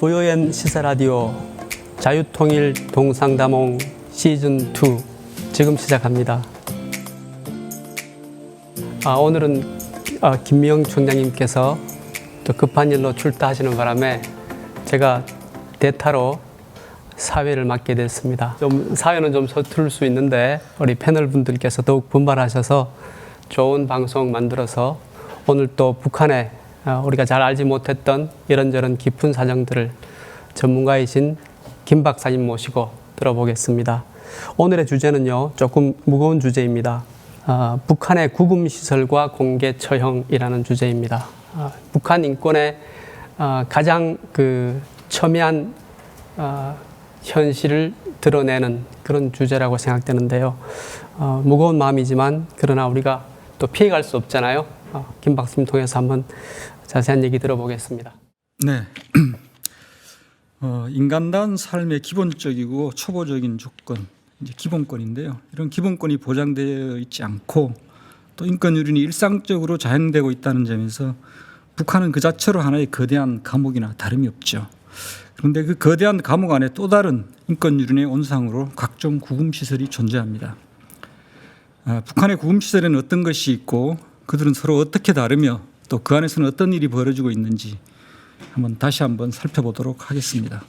부여연 시사라디오 자유통일 동상담홍 시즌2 지금 시작합니다. 오늘은 김미영 총장님께서 또 급한 일로 출타하시는 바람에 제가 대타로 사회를 맡게 됐습니다. 사회는 좀 서툴 수 있는데 우리 패널 분들께서 더욱 분발하셔서 좋은 방송 만들어서 오늘 또 북한에 우리가 잘 알지 못했던 이런저런 깊은 사정들을 전문가이신 김 박사님 모시고 들어보겠습니다. 오늘의 주제는요, 조금 무거운 주제입니다. 북한의 구금시설과 공개 처형이라는 주제입니다. 북한 인권의 가장 첨예한 현실을 드러내는 그런 주제라고 생각되는데요. 무거운 마음이지만 그러나 우리가 또 피해갈 수 없잖아요. 김 박사님 통해서 한번 자세한 얘기 들어보겠습니다. 네, 인간다운 삶의 기본적이고 초보적인 조건, 이제 기본권인데요. 이런 기본권이 보장되어 있지 않고 또 인권유린이 일상적으로 자행되고 있다는 점에서 북한은 그 자체로 하나의 거대한 감옥이나 다름이 없죠. 그런데 그 거대한 감옥 안에 또 다른 인권유린의 온상으로 각종 구금시설이 존재합니다. 북한의 구금시설에는 어떤 것이 있고 그들은 서로 어떻게 다르며 또 그 안에서는 어떤 일이 벌어지고 있는지 다시 한번 살펴보도록 하겠습니다.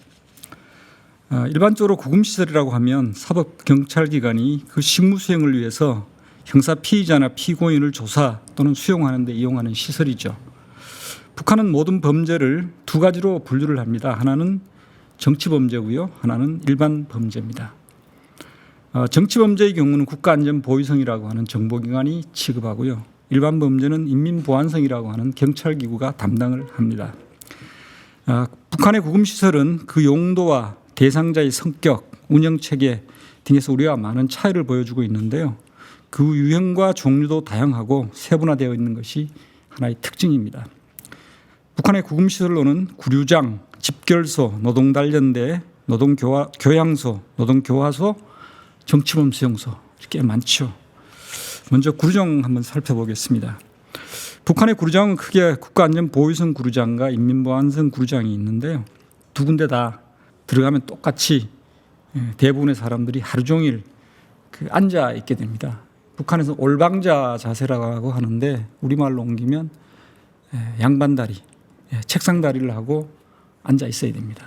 일반적으로 구금시설이라고 하면 사법경찰기관이 그 직무 수행을 위해서 형사 피의자나 피고인을 조사 또는 수용하는 데 이용하는 시설이죠. 북한은 모든 범죄를 두 가지로 분류를 합니다. 하나는 정치범죄고요. 하나는 일반 범죄입니다. 정치범죄의 경우는 국가안전보위성이라고 하는 정보기관이 취급하고요. 일반 범죄는 인민보안성이라고 하는 경찰기구가 담당을 합니다. 북한의 구금시설은 그 용도와 대상자의 성격, 운영체계 등에서 우리와 많은 차이를 보여주고 있는데요. 그 유형과 종류도 다양하고 세분화되어 있는 것이 하나의 특징입니다. 북한의 구금시설로는 구류장, 집결소, 노동단련대, 노동교양소, 노동교화소, 정치범 수용소 꽤 많죠. 먼저 구류장 한번 살펴보겠습니다. 북한의 구류장은 크게 국가안전보위성 구류장과 인민보안성 구류장이 있는데요. 두 군데 다 들어가면 똑같이 대부분의 사람들이 하루 종일 앉아 있게 됩니다. 북한에서 올방자 자세라고 하는데 우리말로 옮기면 양반다리, 책상다리를 하고 앉아 있어야 됩니다.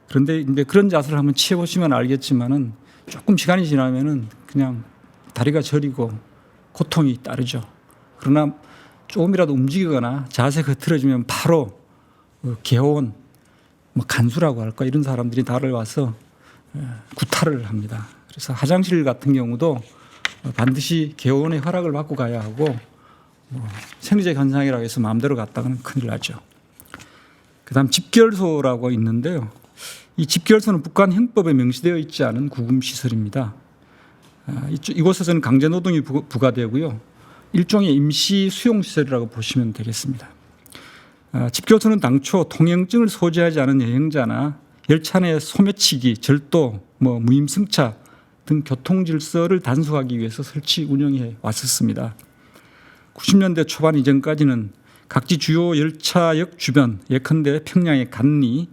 그런데 이제 그런 자세를 한번 취해보시면 알겠지만은 조금 시간이 지나면은 그냥 다리가 저리고 고통이 따르죠. 그러나 조금이라도 움직이거나 자세가 흐트러지면 바로 개원, 간수라고 할까 이런 사람들이 나를 와서 구타를 합니다. 그래서 화장실 같은 경우도 반드시 개원의 허락을 받고 가야 하고 생리적 현상이라고 해서 마음대로 갔다가는 큰일 나죠. 그다음 집결소라고 있는데요. 이 집결소는 북한 형법에 명시되어 있지 않은 구금시설입니다. 이곳에서는 강제노동이 부과되고요. 일종의 임시 수용시설이라고 보시면 되겠습니다. 집결소는 당초 통행증을 소지하지 않은 여행자나 열차 내 소매치기, 절도, 무임승차 등 교통질서를 단속하기 위해서 설치 운영해 왔었습니다. 90년대 초반 이전까지는 각지 주요 열차역 주변, 예컨대 평양의 간리,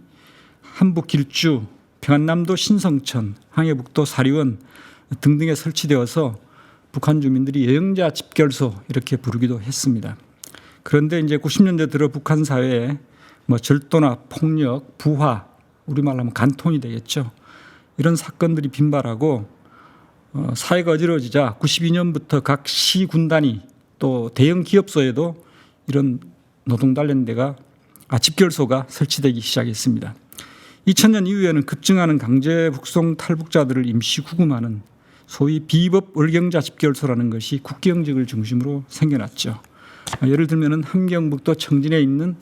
한북 길주, 평안남도 신성천, 항해북도 사리원 등등에 설치되어서 북한 주민들이 여행자 집결소 이렇게 부르기도 했습니다. 그런데 이제 90년대 들어 북한 사회에 절도나 폭력, 부화, 우리말로 하면 간통이 되겠죠. 이런 사건들이 빈발하고 사회가 어지러지자 92년부터 각 시 군단위 또 대형 기업소에도 이런 노동단련대가 집결소가 설치되기 시작했습니다. 2000년 이후에는 급증하는 강제 북송 탈북자들을 임시 구금하는 소위 비법 월경자 집결소라는 것이 국경지역을 중심으로 생겨났죠. 예를 들면 함경북도 청진에 있는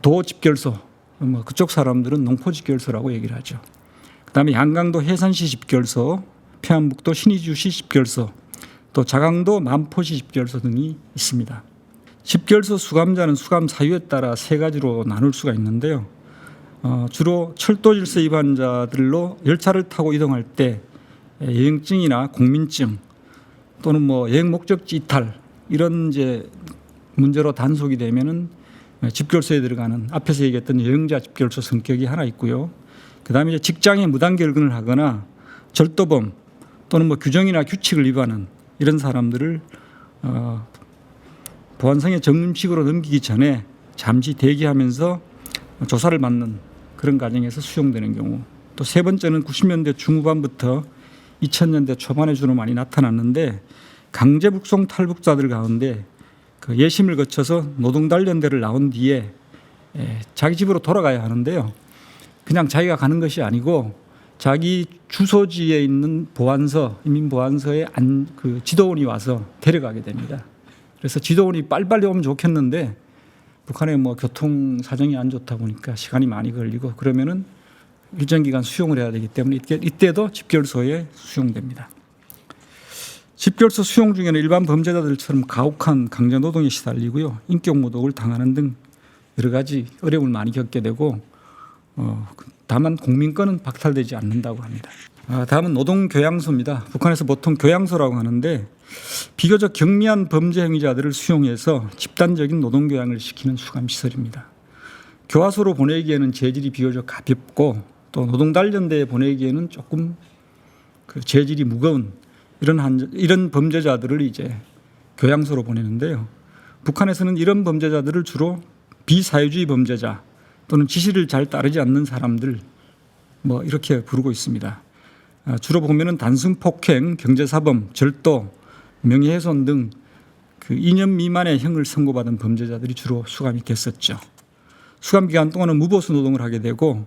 도 집결소, 그쪽 사람들은 농포 집결소라고 얘기를 하죠. 그다음에 양강도 해산시 집결소, 평안북도 신의주시 집결소, 또 자강도 만포시 집결소 등이 있습니다. 집결소 수감자는 수감 사유에 따라 세 가지로 나눌 수가 있는데요. 주로 철도 질서 위반자들로 열차를 타고 이동할 때 여행증이나 공민증 또는 여행 목적지 이탈 이런 이제 문제로 단속이 되면은 집결소에 들어가는 앞에서 얘기했던 여행자 집결소 성격이 하나 있고요. 그다음에 이제 직장에 무단 결근을 하거나 절도범 또는 뭐 규정이나 규칙을 위반한 이런 사람들을 보안성의 정림식으로 넘기기 전에 잠시 대기하면서 조사를 받는 그런 과정에서 수용되는 경우. 또 세 번째는 90년대 중후반부터 2000년대 초반에 주로 많이 나타났는데 강제 북송 탈북자들 가운데 그 예심을 거쳐서 노동단련대를 나온 뒤에 자기 집으로 돌아가야 하는데요. 그냥 자기가 가는 것이 아니고 자기 주소지에 있는 보안서, 인민보안서에 그 지도원이 와서 데려가게 됩니다. 그래서 지도원이 빨리빨리 오면 좋겠는데 북한의 뭐 교통 사정이 안 좋다 보니까 시간이 많이 걸리고 그러면은 일정 기간 수용을 해야 되기 때문에 이때도 집결소에 수용됩니다. 집결소 수용 중에는 일반 범죄자들처럼 가혹한 강제 노동에 시달리고요, 인격 모독을 당하는 등 여러 가지 어려움을 많이 겪게 되고 다만 공민권은 박탈되지 않는다고 합니다. 다음은 노동교양소입니다. 북한에서 보통 교양소라고 하는데 비교적 경미한 범죄 행위자들을 수용해서 집단적인 노동교양을 시키는 수감시설입니다. 교화소로 보내기에는 재질이 비교적 가볍고 또 노동단련대에 보내기에는 조금 그 재질이 무거운 이런 범죄자들을 이제 교양소로 보내는데요. 북한에서는 이런 범죄자들을 주로 비사회주의 범죄자 또는 지시를 잘 따르지 않는 사람들 뭐 이렇게 부르고 있습니다. 주로 보면은 단순 폭행, 경제사범, 절도, 명예훼손 등 그 2년 미만의 형을 선고받은 범죄자들이 주로 수감이 됐었죠. 수감 기간 동안은 무보수 노동을 하게 되고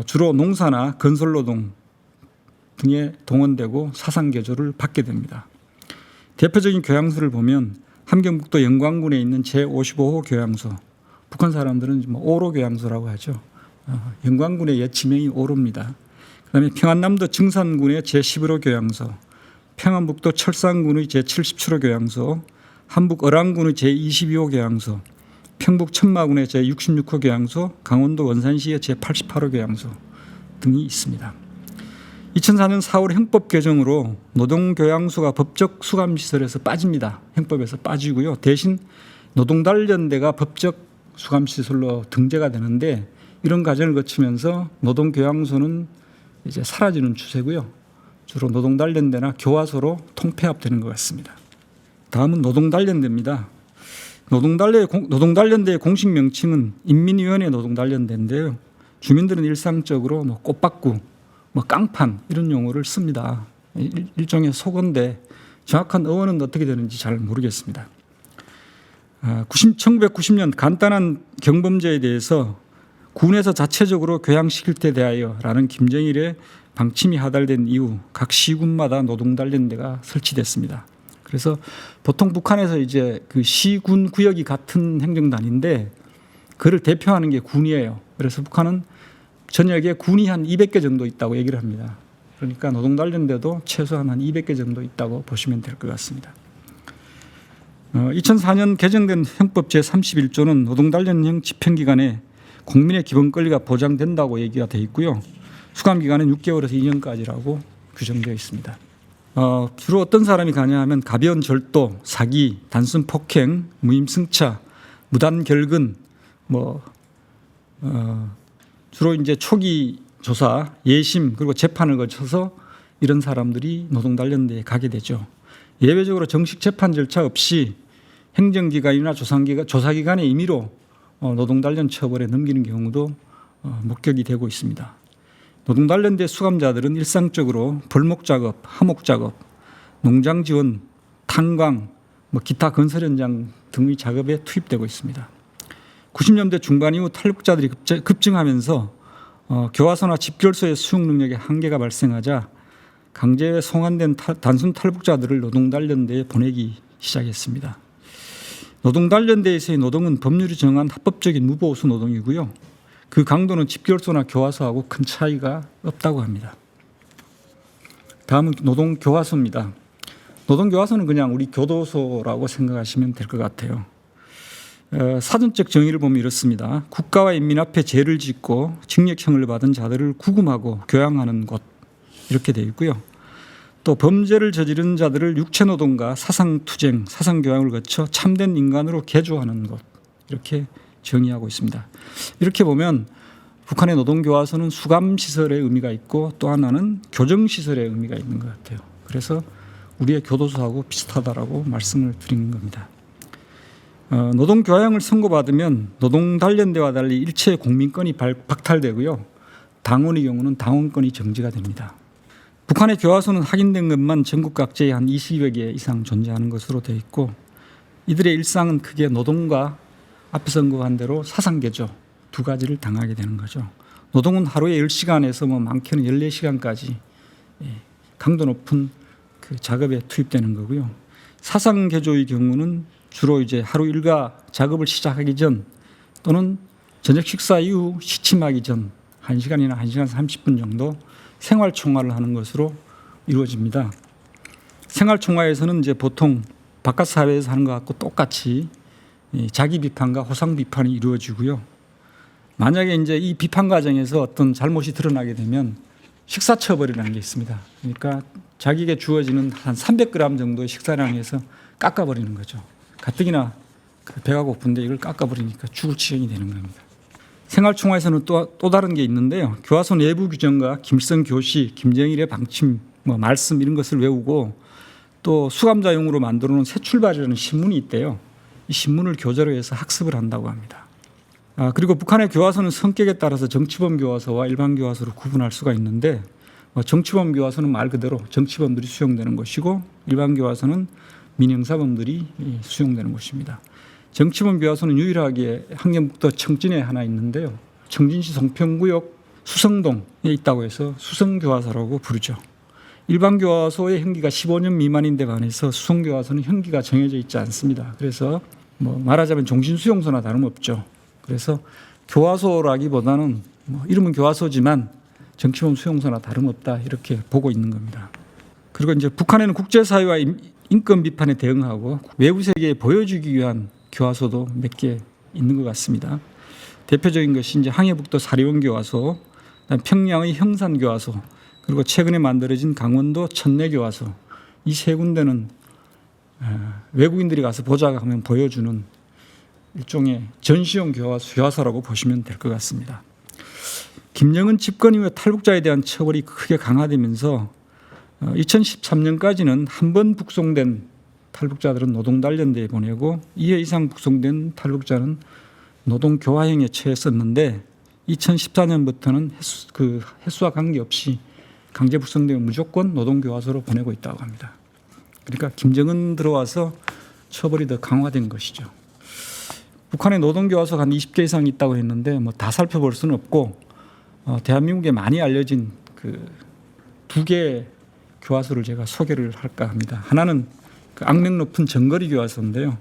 주로 농사나 건설노동 등에 동원되고 사상개조를 받게 됩니다. 대표적인 교양소를 보면 함경북도 영광군에 있는 제55호 교양소, 북한 사람들은 뭐 오로 교양소라고 하죠. 영광군의 옛 지명이 오로입니다. 그다음에 평안남도 증산군의 제11호 교양소, 평안북도 철산군의 제77호 교양소, 한북 어랑군의 제22호 교양소, 평북 천마군의 제66호 교양소, 강원도 원산시의 제88호 교양소 등이 있습니다. 2004년 4월 형법 개정으로 노동교양소가 법적 수감시설에서 빠집니다. 형법에서 빠지고요. 대신 노동단련대가 법적 수감시설로 등재가 되는데 이런 과정을 거치면서 노동교양소는 이제 사라지는 추세고요. 주로 노동단련대나 교화소로 통폐합되는 것 같습니다. 다음은 노동단련대입니다. 노동단련대의 공식 명칭은 인민위원회 노동단련대인데요. 주민들은 일상적으로 뭐 꽃바구, 뭐 깡판 이런 용어를 씁니다. 일종의 속어인데 정확한 어원은 어떻게 되는지 잘 모르겠습니다. 1990년 간단한 경범죄에 대해서 군에서 자체적으로 교양시킬 때 대하여라는 김정일의 방침이 하달된 이후 각 시군마다 노동단련대가 설치됐습니다. 그래서 보통 북한에서 이제 그 시군 구역이 같은 행정단인데 그를 대표하는 게 군이에요. 그래서 북한은 전역에 군이 한 200개 정도 있다고 얘기를 합니다. 그러니까 노동단련대도 최소한 한 200개 정도 있다고 보시면 될 것 같습니다. 2004년 개정된 형법 제31조는 노동단련형 집행기간에 국민의 기본 권리가 보장된다고 얘기가 되어 있고요. 수감기간은 6개월에서 2년까지라고 규정되어 있습니다. 주로 어떤 사람이 가냐 하면 가벼운 절도, 사기, 단순 폭행, 무임승차, 무단 결근, 주로 이제 초기 조사, 예심 그리고 재판을 거쳐서 이런 사람들이 노동단련대에 가게 되죠. 예외적으로 정식 재판 절차 없이 행정기관이나 조사기관의 임의로 노동단련 처벌에 넘기는 경우도 목격이 되고 있습니다. 노동단련대 수감자들은 일상적으로 벌목작업, 하목작업, 농장지원, 탄광, 기타 건설 현장 등의 작업에 투입되고 있습니다. 90년대 중반 이후 탈북자들이 급증하면서 교화소나 집결소의 수용 능력에 한계가 발생하자 강제에 송환된 단순 탈북자들을 노동단련대에 보내기 시작했습니다. 노동단련대에서의 노동은 법률이 정한 합법적인 무보수 노동이고요. 그 강도는 집결소나 교화소하고 큰 차이가 없다고 합니다. 다음은 노동교화소입니다. 노동교화소는 그냥 우리 교도소라고 생각하시면 될 것 같아요. 사전적 정의를 보면 이렇습니다. 국가와 인민 앞에 죄를 짓고 징역형을 받은 자들을 구금하고 교양하는 곳 이렇게 되어 있고요. 또 범죄를 저지른 자들을 육체노동과 사상투쟁, 사상교양을 거쳐 참된 인간으로 개조하는 곳 이렇게 정의하고 있습니다. 이렇게 보면 북한의 노동교화소는 수감시설의 의미가 있고 또 하나는 교정시설의 의미가 있는 것 같아요. 그래서 우리의 교도소하고 비슷하다라고 말씀을 드리는 겁니다. 노동교화형을 선고받으면 노동단련대와 달리 일체 국민권이 박탈되고요. 당원의 경우는 당원권이 정지가 됩니다. 북한의 교화소는 확인된 것만 전국 각지에 한 20여 개 이상 존재하는 것으로 되어 있고 이들의 일상은 크게 노동과 앞에서 언급한 대로 사상계조 두 가지를 당하게 되는 거죠. 노동은 하루에 10시간에서 많게는 14시간까지 강도 높은 그 작업에 투입되는 거고요. 사상계조의 경우는 주로 이제 하루 일과 작업을 시작하기 전 또는 저녁 식사 이후 시침하기 전 1시간이나 1시간 30분 정도 생활총화를 하는 것으로 이루어집니다. 생활총화에서는 이제 보통 바깥 사회에서 하는 것과 똑같이 자기 비판과 호상 비판이 이루어지고요. 만약에 이제 이 비판 과정에서 어떤 잘못이 드러나게 되면 식사 처벌이라는 게 있습니다. 그러니까 자기에게 주어지는 한 300g 정도의 식사량에서 깎아버리는 거죠. 가뜩이나 배가 고픈데 이걸 깎아버리니까 죽을 지경이 되는 겁니다. 생활총화에서는 또 다른 게 있는데요. 교화소 내부 규정과 김일성 교시, 김정일의 방침, 말씀 이런 것을 외우고 또 수감자용으로 만들어 놓은 새 출발이라는 신문이 있대요. 이 신문을 교재로 해서 학습을 한다고 합니다. 그리고 북한의 교화소는 성격에 따라서 정치범 교화소와 일반 교화소로 구분할 수가 있는데 정치범 교화소는 말 그대로 정치범들이 수용되는 것이고 일반 교화소는 민형사범들이 수용되는 곳입니다. 정치범 교화소는 유일하게 함경북도 청진에 하나 있는데요. 청진시 송평구역 수성동에 있다고 해서 수성교화소라고 부르죠. 일반 교화소의 형기가 15년 미만인데 반해서 수성교화소는 형기가 정해져 있지 않습니다. 그래서 말하자면 종신수용소나 다름없죠. 그래서 교화소라기보다는 이름은 교화소지만 정치범 수용소나 다름없다 이렇게 보고 있는 겁니다. 그리고 이제 북한에는 국제사회와 인권 비판에 대응하고 외부 세계에 보여주기 위한 교화소도 몇 개 있는 것 같습니다. 대표적인 것이 이제 항해북도 사리원 교화소, 평양의 형산 교화소, 그리고 최근에 만들어진 강원도 천내 교화소. 이 세 군데는 외국인들이 가서 보자 하면 보여주는 일종의 전시용 교화소라고 보시면 될 것 같습니다. 김정은 집권 이후에 탈북자에 대한 처벌이 크게 강화되면서 2013년까지는 한 번 북송된 탈북자들은 노동단련대에 보내고 2회 이상 북송된 탈북자는 노동교화형에 처했었는데 2014년부터는 횟수와 관계없이 강제 북송되면 무조건 노동교화소로 보내고 있다고 합니다. 그러니까 김정은 들어와서 처벌이 더 강화된 것이죠. 북한의 노동교화소가 한 20개 이상 있다고 했는데 다 살펴볼 수는 없고 대한민국에 많이 알려진 두 개의 교화소를 제가 소개를 할까 합니다. 하나는 악명 높은 정거리 교화소인데요.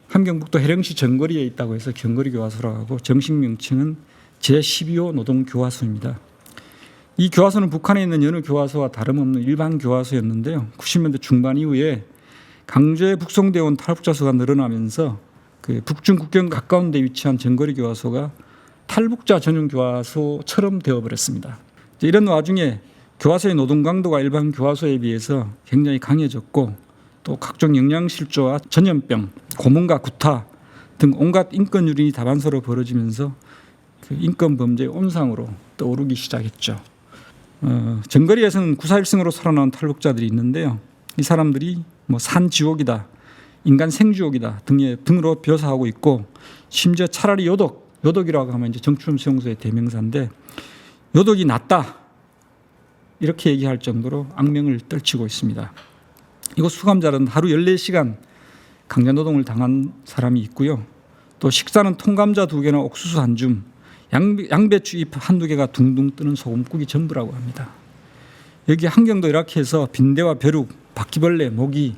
함경북도 해령시 정거리에 있다고 해서 정거리 교화소라고 하고 정식 명칭은 제12호 노동교화소입니다. 이 교화소는 북한에 있는 여느 교화소와 다름없는 일반 교화소였는데요. 90년대 중반 이후에 강제에 북송되어 온 탈북자 수가 늘어나면서 북중 국경 가까운 데 위치한 정거리 교화소가 탈북자 전용 교화소처럼 되어버렸습니다. 이런 와중에 교화소의 노동 강도가 일반 교화소에 비해서 굉장히 강해졌고 또 각종 영양실조와 전염병, 고문과 구타 등 온갖 인권 유린이 다반사로 벌어지면서 인권 범죄의 온상으로 떠오르기 시작했죠. 정거리에서는 9.4.1승으로 살아나온 탈북자들이 있는데요. 이 사람들이 산지옥이다, 인간 생지옥이다 등으로 묘사하고 있고 심지어 차라리 요독이라고 하면 이제 정치범 수용소의 대명사인데 요독이 낫다 이렇게 얘기할 정도로 악명을 떨치고 있습니다. 이곳 수감자는 하루 14시간 강제노동을 당한 사람이 있고요. 또 식사는 통감자 2개나 옥수수 한 줌, 양배추 잎 한두 개가 둥둥 뜨는 소금국이 전부라고 합니다. 여기 환경도 이렇게 해서 빈대와 벼룩, 바퀴벌레, 모기,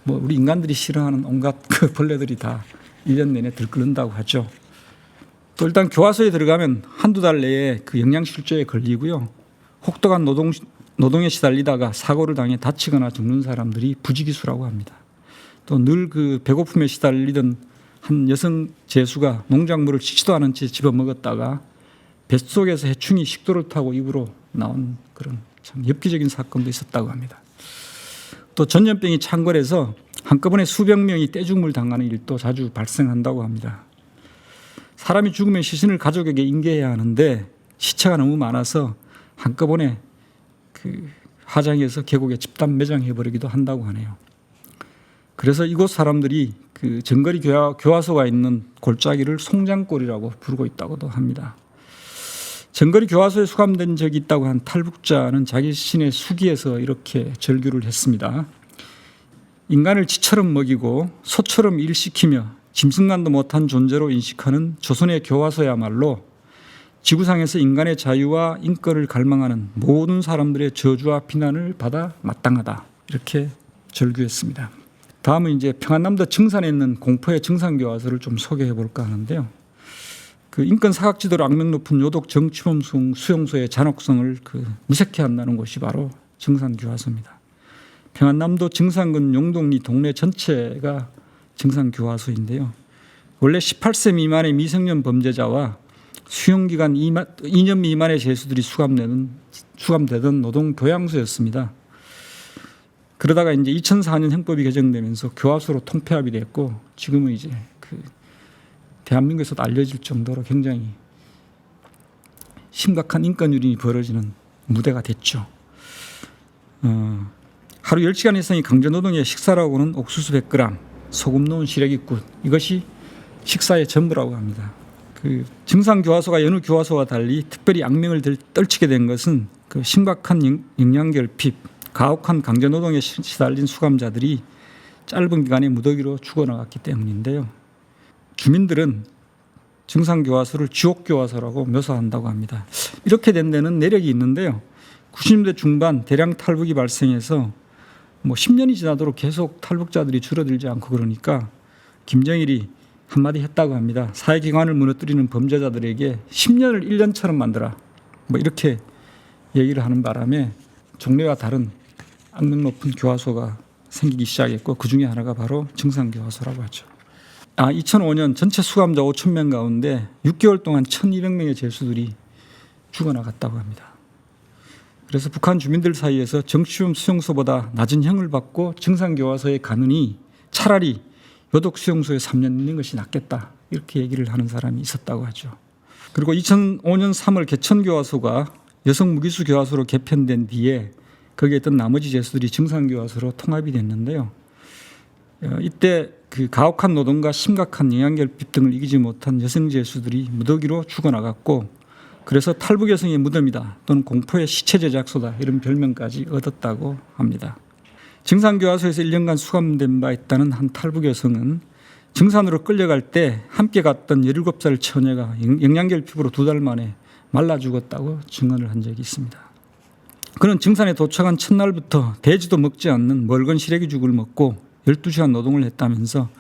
우리 인간들이 싫어하는 온갖 벌레들이 다 1년 내내 들끓는다고 하죠. 또 일단 교화소에 들어가면 한두 달 내에 영양실조에 걸리고요. 혹독한 노동에 시달리다가 사고를 당해 다치거나 죽는 사람들이 부지기수라고 합니다. 또 늘 배고픔에 시달리던 한 여성 제수가 농작물을 씻지도 않은 채 집어먹었다가 뱃속에서 해충이 식도를 타고 입으로 나온 그런 참 엽기적인 사건도 있었다고 합니다. 또 전염병이 창궐해서 한꺼번에 수백 명이 떼죽음을 당하는 일도 자주 발생한다고 합니다. 사람이 죽으면 시신을 가족에게 인계해야 하는데 시체가 너무 많아서 한꺼번에 그 화장해서 계곡에 집단 매장해버리기도 한다고 하네요. 그래서 이곳 사람들이 그 정거리 교화소가 있는 골짜기를 송장골이라고 부르고 있다고도 합니다. 정거리 교화소에 수감된 적이 있다고 한 탈북자는 자기 시신의 수기에서 이렇게 절규를 했습니다. 인간을 쥐처럼 먹이고 소처럼 일시키며 짐승만도 못한 존재로 인식하는 조선의 교화소야말로 지구상에서 인간의 자유와 인권을 갈망하는 모든 사람들의 저주와 비난을 받아 마땅하다. 이렇게 절규했습니다. 다음은 이제 평안남도 증산에 있는 공포의 증산교화소를 좀 소개해 볼까 하는데요. 그 인권 사각지대로 악명 높은 요독 정치범 수용소의 잔혹성을 무색해 한다는 곳이 바로 증산교화소입니다. 평안남도 증산군 용동리 동네 전체가 증산교화소인데요. 원래 18세 미만의 미성년 범죄자와 수용기간 2년 미만의 죄수들이 수감되던 노동교양소였습니다. 그러다가 이제 2004년 형법이 개정되면서 교화소로 통폐합이 됐고 지금은 이제 대한민국에서도 알려질 정도로 굉장히 심각한 인권 유린이 벌어지는 무대가 됐죠. 하루 10시간 이상의 강제노동의 식사라고는 옥수수 100g, 소금 넣은 시래기국, 이것이 식사의 전부라고 합니다. 그 증산교화소가 여느 교화소와 달리 특별히 악명을 떨치게 된 것은 그 심각한 영양결핍, 가혹한 강제노동에 시달린 수감자들이 짧은 기간에 무더기로 죽어나갔기 때문인데요. 주민들은 증산교화소를 지옥교화소라고 묘사한다고 합니다. 이렇게 된 데는 내력이 있는데요. 90년대 중반 대량 탈북이 발생해서 10년이 지나도록 계속 탈북자들이 줄어들지 않고 그러니까 김정일이 한마디 했다고 합니다. 사회기관을 무너뜨리는 범죄자들에게 10년을 1년처럼 만들어. 이렇게 얘기를 하는 바람에 종래와 다른 악명 높은 교화소가 생기기 시작했고 그중에 하나가 바로 증산교화소라고 하죠. 2005년 전체 수감자 5,000명 가운데 6개월 동안 1,200명의 죄수들이 죽어나갔다고 합니다. 그래서 북한 주민들 사이에서 정치범 수용소보다 낮은 형을 받고 증산교화소에 가느니 차라리 요독 수용소에 3년 있는 것이 낫겠다. 이렇게 얘기를 하는 사람이 있었다고 하죠. 그리고 2005년 3월 개천교화소가 여성 무기수 교화소로 개편된 뒤에 거기에 있던 나머지 죄수들이 증산교화소로 통합이 됐는데요. 이때 그 가혹한 노동과 심각한 영양결핍 등을 이기지 못한 여성 죄수들이 무더기로 죽어나갔고 그래서 탈북 여성의 무덤이다 또는 공포의 시체 제작소다 이런 별명까지 얻었다고 합니다. 증산교화소에서 1년간 수감된 바 있다는 한 탈북 여성은 증산으로 끌려갈 때 함께 갔던 17살 처녀가 영양결핍으로 2달 만에 말라 죽었다고 증언을 한 적이 있습니다. 그는 증산에 도착한 첫날부터 돼지도 먹지 않는 멀건 시래기죽을 먹고 12시간 노동을 했다면서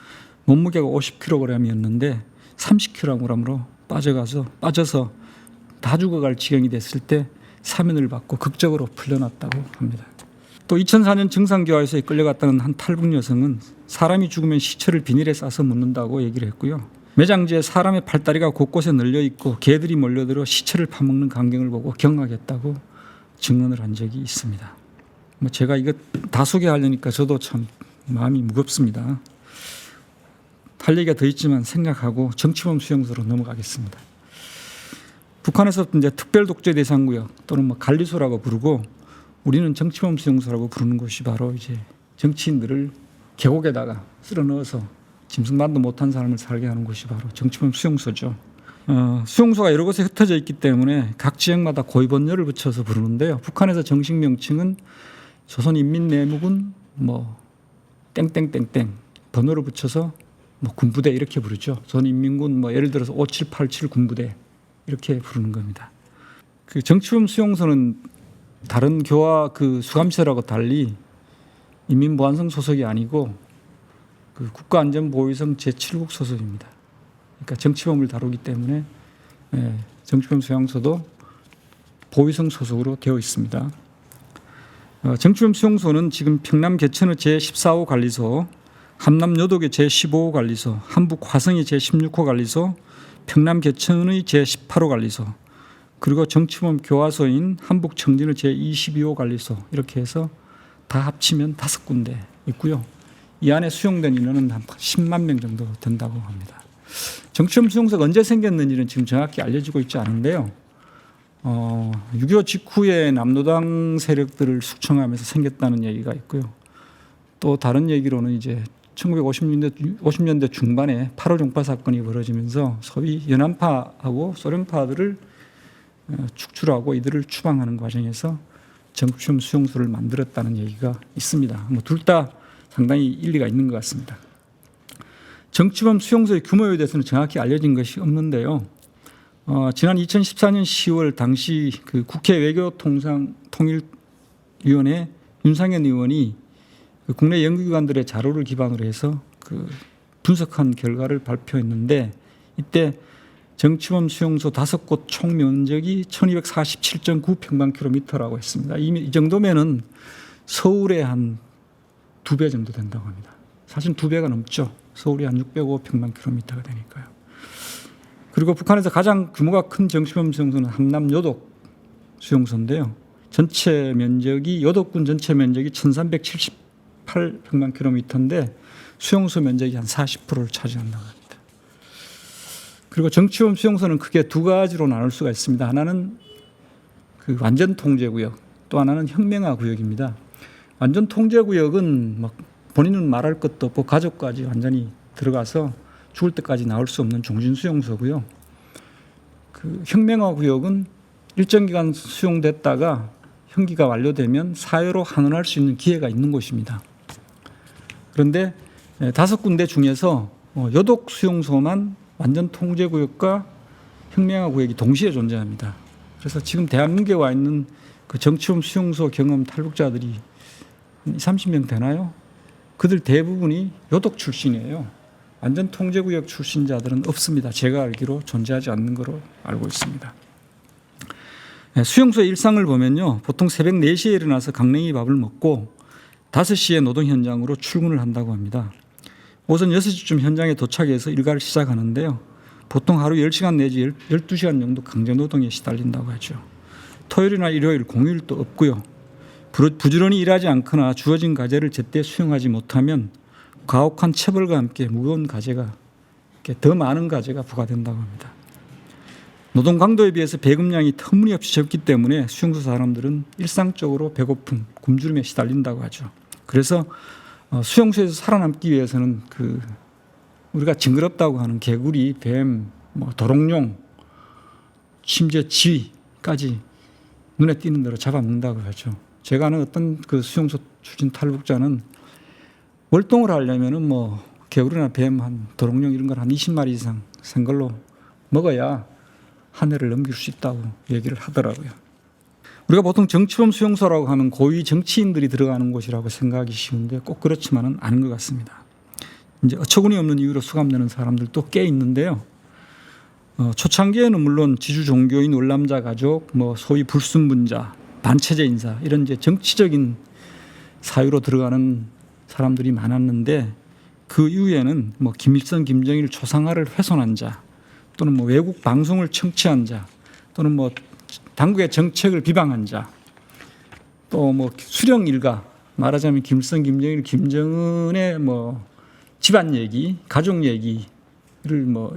몸무게가 50kg이었는데 30kg으로 빠져서 다 죽어갈 지경이 됐을 때 사면을 받고 극적으로 풀려났다고 합니다. 또 2004년 증산교화소에 끌려갔다는 한 탈북 여성은 사람이 죽으면 시체를 비닐에 싸서 묻는다고 얘기를 했고요. 매장지에 사람의 팔다리가 곳곳에 널려 있고 개들이 몰려들어 시체를 파먹는 광경을 보고 경악했다고 증언을 한 적이 있습니다. 제가 이거 다 소개하려니까 저도 참 마음이 무겁습니다. 할 얘기가 더 있지만 생략하고 정치범 수용소로 넘어가겠습니다. 북한에서 이제 특별 독재 대상구역 또는 관리소라고 부르고 우리는 정치범 수용소라고 부르는 곳이 바로 이제 정치인들을 계곡에다가 쓸어 넣어서 짐승만도 못한 사람을 살게 하는 곳이 바로 정치범 수용소죠. 수용소가 여러 곳에 흩어져 있기 때문에 각 지역마다 고위번호를 붙여서 부르는데요. 북한에서 정식 명칭은 조선인민내무군 땡땡땡땡 번호를 붙여서 군부대 이렇게 부르죠. 조선인민군 예를 들어서 5787 군부대 이렇게 부르는 겁니다. 그 정치범 수용소는 다른 교화 수감시설하고 달리 인민보안성 소속이 아니고 그 국가안전보위성 제7국 소속입니다. 그러니까 정치범을 다루기 때문에 정치범 수용소도 보위성 소속으로 되어 있습니다. 정치범 수용소는 지금 평남 개천의 제14호 관리소, 함남 요독의 제15호 관리소, 한북 화성의 제16호 관리소, 평남 개천의 제18호 관리소, 그리고 정치범 교화소인 한북 청진의 제22호 관리소 이렇게 해서 다 합치면 5군데 있고요. 이 안에 수용된 인원은 한 10만 명 정도 된다고 합니다. 정치범 수용소가 언제 생겼는지는 지금 정확히 알려지고 있지 않은데요. 6.25 직후에 남노당 세력들을 숙청하면서 생겼다는 얘기가 있고요. 또 다른 얘기로는 이제 1950년대 중반에 8.5 종파 사건이 벌어지면서 소위 연안파하고 소련파들을 축출하고 이들을 추방하는 과정에서 정치범 수용소를 만들었다는 얘기가 있습니다. 둘 다 상당히 일리가 있는 것 같습니다. 정치범 수용소의 규모에 대해서는 정확히 알려진 것이 없는데요. 지난 2014년 10월 당시 그 국회 외교통일위원회 윤상현 의원이 그 국내 연구기관들의 자료를 기반으로 해서 그 분석한 결과를 발표했는데 이때 정치범 수용소 5곳 총 면적이 1247.9평방킬로미터라고 했습니다. 이 정도면은 서울의 한 2배 정도 된다고 합니다. 사실 2배가 넘죠. 서울이 한 605평방킬로미터가 되니까요. 그리고 북한에서 가장 규모가 큰 정치범 수용소는 함남 요독 수용소인데요. 전체 면적이 요독군 전체 면적이 1378평방킬로미터인데 수용소 면적이 한 40%를 차지한다고 합니다. 그리고 정치범 수용소는 크게 두 가지로 나눌 수가 있습니다. 하나는 그 완전 통제구역, 또 하나는 혁명화 구역입니다. 완전 통제구역은 막 본인은 말할 것도 없고 가족까지 완전히 들어가서 죽을 때까지 나올 수 없는 종신 수용소고요. 그 혁명화 구역은 일정 기간 수용됐다가 형기가 완료되면 사회로 환원할 수 있는 기회가 있는 곳입니다. 그런데 5군데 중에서 요독 수용소만 완전 통제구역과 혁명화 구역이 동시에 존재합니다. 그래서 지금 대한민국에 와 있는 그 정치범 수용소 경험 탈북자들이 30명 되나요? 그들 대부분이 요독 출신이에요. 완전 통제구역 출신자들은 없습니다. 제가 알기로 존재하지 않는 걸로 알고 있습니다. 수용소의 일상을 보면요. 보통 새벽 4시에 일어나서 강냉이 밥을 먹고 5시에 노동 현장으로 출근을 한다고 합니다. 오전 6시쯤 현장에 도착해서 일과를 시작하는데요. 보통 하루 10시간 내지 12시간 정도 강제노동에 시달린다고 하죠. 토요일이나 일요일, 공휴일도 없고요. 부지런히 일하지 않거나 주어진 과제를 제때 수행하지 못하면 가혹한 체벌과 함께 무거운 과제가, 더 많은 과제가 부과된다고 합니다. 노동 강도에 비해서 배급량이 터무니없이 적기 때문에 수용소 사람들은 일상적으로 배고픔, 굶주림에 시달린다고 하죠. 그래서 수용소에서 살아남기 위해서는 그 우리가 징그럽다고 하는 개구리, 뱀, 도롱뇽, 심지어 쥐까지 눈에 띄는 대로 잡아먹는다고 하죠. 제가 아는 어떤 그 수용소 출신 탈북자는 월동을 하려면은 개구리나 뱀, 도롱뇽 이런 걸 한 20마리 이상 생걸로 먹어야 한 해를 넘길 수 있다고 얘기를 하더라고요. 우리가 보통 정치범 수용소라고 하면 고위 정치인들이 들어가는 곳이라고 생각하기 쉬운데 꼭 그렇지만은 않은 것 같습니다. 이제 어처구니 없는 이유로 수감되는 사람들도 꽤 있는데요. 초창기에는 물론 지주 종교인 월남자 가족, 소위 불순분자, 반체제 인사 이런 이제 정치적인 사유로 들어가는 사람들이 많았는데 그 이후에는 김일성, 김정일 초상화를 훼손한 자 또는 외국 방송을 청취한 자 또는 당국의 정책을 비방한 자 또 수령 일가 말하자면 김일성, 김정일, 김정은의 집안 얘기, 가족 얘기를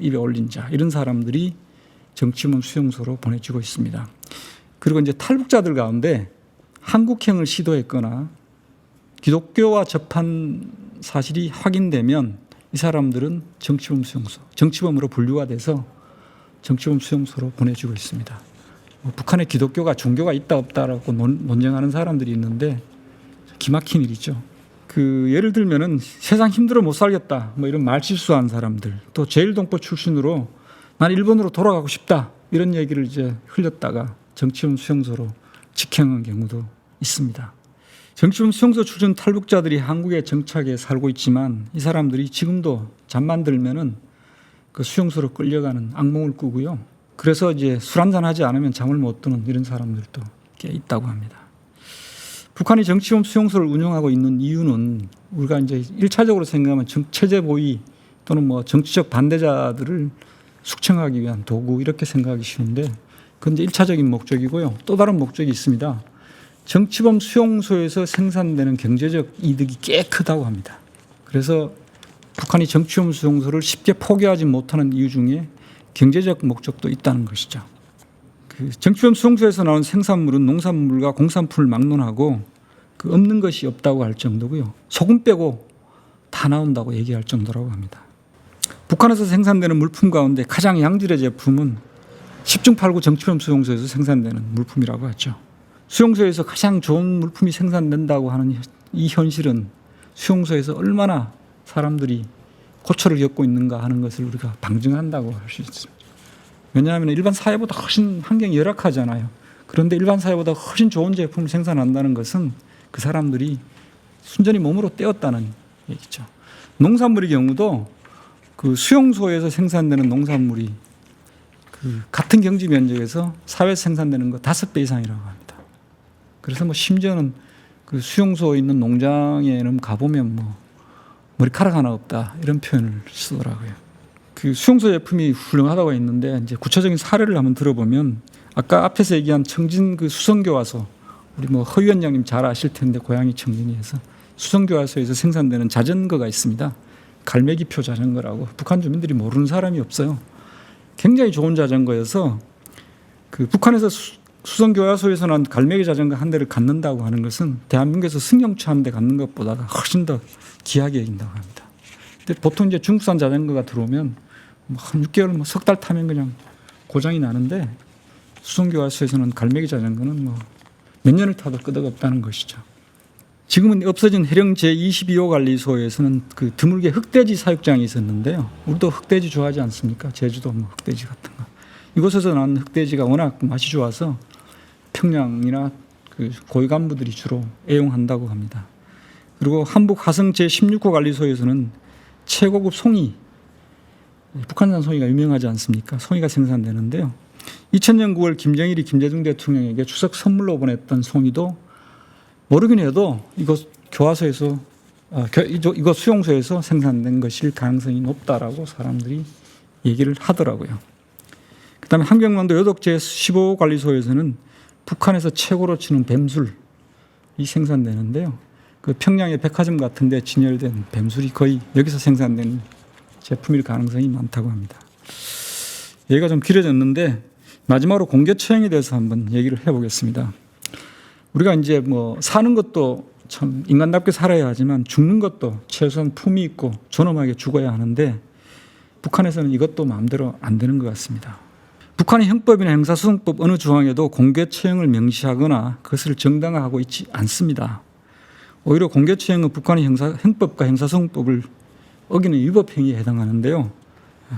입에 올린 자 이런 사람들이 정치범 수용소로 보내지고 있습니다. 그리고 이제 탈북자들 가운데 한국행을 시도했거나 기독교와 접한 사실이 확인되면 이 사람들은 정치범 수용소, 정치범으로 분류가 돼서 정치범 수용소로 보내지고 있습니다. 북한에 기독교가 종교가 있다 없다라고 논쟁하는 사람들이 있는데 기막힌 일이죠. 예를 들면은 세상 힘들어 못 살겠다 이런 말실수한 사람들, 또 제1동포 출신으로 난 일본으로 돌아가고 싶다 이런 얘기를 이제 흘렸다가 정치범 수용소로 직행한 경우도 있습니다. 정치범 수용소 출신 탈북자들이 한국에 정착해 살고 있지만 이 사람들이 지금도 잠만 들면은 그 수용소로 끌려가는 악몽을 꾸고요. 그래서 이제 술 한잔 하지 않으면 잠을 못 드는 이런 사람들도 꽤 있다고 합니다. 북한이 정치범 수용소를 운영하고 있는 이유는 우리가 이제 1차적으로 생각하면 체제 보위 또는 정치적 반대자들을 숙청하기 위한 도구 이렇게 생각하기 쉬운데 그건 이제 1차적인 목적이고요. 또 다른 목적이 있습니다. 정치범 수용소에서 생산되는 경제적 이득이 꽤 크다고 합니다. 그래서 북한이 정치용 수용소를 쉽게 포기하지 못하는 이유 중에 경제적 목적도 있다는 것이죠. 그 정치용 수용소에서 나온 생산물은 농산물과 공산품을 막론하고 그 없는 것이 없다고 할 정도고요. 소금 빼고 다 나온다고 얘기할 정도라고 합니다. 북한에서 생산되는 물품 가운데 가장 양질의 제품은 10중 8구 정치용 수용소에서 생산되는 물품이라고 하죠. 수용소에서 가장 좋은 물품이 생산된다고 하는 이 현실은 수용소에서 얼마나 사람들이 고초를 겪고 있는가 하는 것을 우리가 방증한다고 할 수 있습니다. 왜냐하면 일반 사회보다 훨씬 환경이 열악하잖아요. 그런데 일반 사회보다 훨씬 좋은 제품을 생산한다는 것은 그 사람들이 순전히 몸으로 떼었다는 얘기죠. 농산물의 경우도 그 수용소에서 생산되는 농산물이 그 같은 경지 면적에서 사회에서 생산되는 거 5배 이상이라고 합니다. 그래서 뭐 심지어는 그 수용소에 있는 농장에는 가보면 뭐 머리카락 하나 없다 이런 표현을 쓰더라고요. 그 수용소 제품이 훌륭하다고 했는데 이제 구체적인 사례를 한번 들어보면 아까 앞에서 얘기한 청진 그 수성교화소 우리 뭐 허 위원장님 잘 아실 텐데 고향이 청진이어서 수성교화소에서 생산되는 자전거가 있습니다. 갈매기표 자전거라고 북한 주민들이 모르는 사람이 없어요. 굉장히 좋은 자전거여서 그 북한에서 수성교화소에서 난 갈매기 자전거 한 대를 갖는다고 하는 것은 대한민국에서 승용차 한 대 갖는 것보다가 훨씬 더 귀하게 여긴다고 합니다. 근데 보통 이제 중국산 자전거가 들어오면 한 6개월 석 달 타면 그냥 고장이 나는데 수성교화소에서는 갈매기 자전거는 뭐 몇 년을 타도 끄덕없다는 것이죠. 지금은 없어진 해령 제22호 관리소에서는 그 드물게 흑돼지 사육장이 있었는데요. 우리도 흑돼지 좋아하지 않습니까? 제주도 뭐 흑돼지 같은 거. 이곳에서 난 흑돼지가 워낙 맛이 좋아서 평양이나 그 고위 간부들이 주로 애용한다고 합니다. 그리고 한북 화성 제16호 관리소에서는 최고급 송이, 북한산 송이가 유명하지 않습니까? 송이가 생산되는데요. 2000년 9월 김정일이 김대중 대통령에게 추석 선물로 보냈던 송이도 모르긴 해도 이곳 교화소에서 이곳 수용소에서 생산된 것일 가능성이 높다라고 사람들이 얘기를 하더라고요. 그다음에 함경남도 요독 제15호 관리소에서는 북한에서 최고로 치는 뱀술이 생산되는데요. 그 평양의 백화점 같은 데 진열된 뱀술이 거의 여기서 생산된 제품일 가능성이 많다고 합니다. 얘기가 좀 길어졌는데 마지막으로 공개 처형에 대해서 한번 얘기를 해보겠습니다. 우리가 이제 뭐 사는 것도 참 인간답게 살아야 하지만 죽는 것도 최소한 품위 있고 존엄하게 죽어야 하는데 북한에서는 이것도 마음대로 안 되는 것 같습니다. 북한의 형법이나 형사소송법 어느 조항에도 공개 처형을 명시하거나 그것을 정당화하고 있지 않습니다. 오히려 공개 처형은 북한의 형법과 형사소송법을 어기는 위법 행위에 해당하는데요.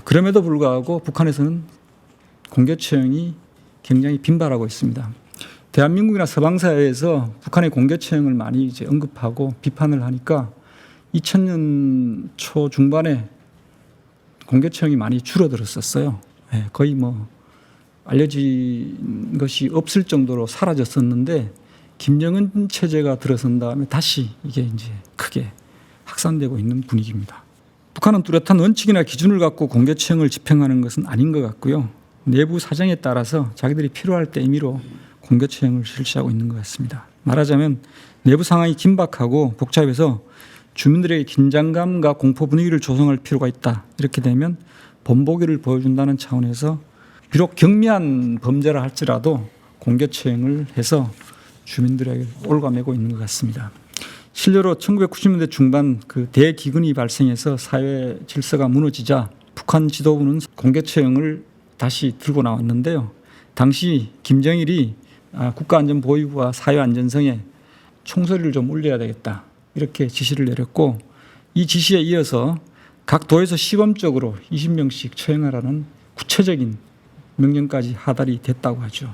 그럼에도 불구하고 북한에서는 공개 처형이 굉장히 빈발하고 있습니다. 대한민국이나 서방 사회에서 북한의 공개 처형을 많이 이제 언급하고 비판을 하니까 2000년 초 중반에 공개 처형이 많이 줄어들었었어요. 거의 뭐 알려진 것이 없을 정도로 사라졌었는데 김정은 체제가 들어선 다음에 다시 이게 이제 크게 확산되고 있는 분위기입니다. 북한은 뚜렷한 원칙이나 기준을 갖고 공개 처형을 집행하는 것은 아닌 것 같고요. 내부 사정에 따라서 자기들이 필요할 때 임의로 공개 처형을 실시하고 있는 것 같습니다. 말하자면 내부 상황이 긴박하고 복잡해서 주민들에게 긴장감과 공포 분위기를 조성할 필요가 있다. 이렇게 되면 본보기를 보여준다는 차원에서 비록 경미한 범죄라 할지라도 공개 처형을 해서 주민들에게 올가매고 있는 것 같습니다. 실제로 1990년대 중반 그 대기근이 발생해서 사회 질서가 무너지자 북한 지도부는 공개 처형을 다시 들고 나왔는데요. 당시 김정일이 국가안전보위부와 사회안전성에 총소리를 좀 울려야 되겠다 이렇게 지시를 내렸고 이 지시에 이어서 각 도에서 시범적으로 20명씩 처형하라는 구체적인 명령까지 하달이 됐다고 하죠.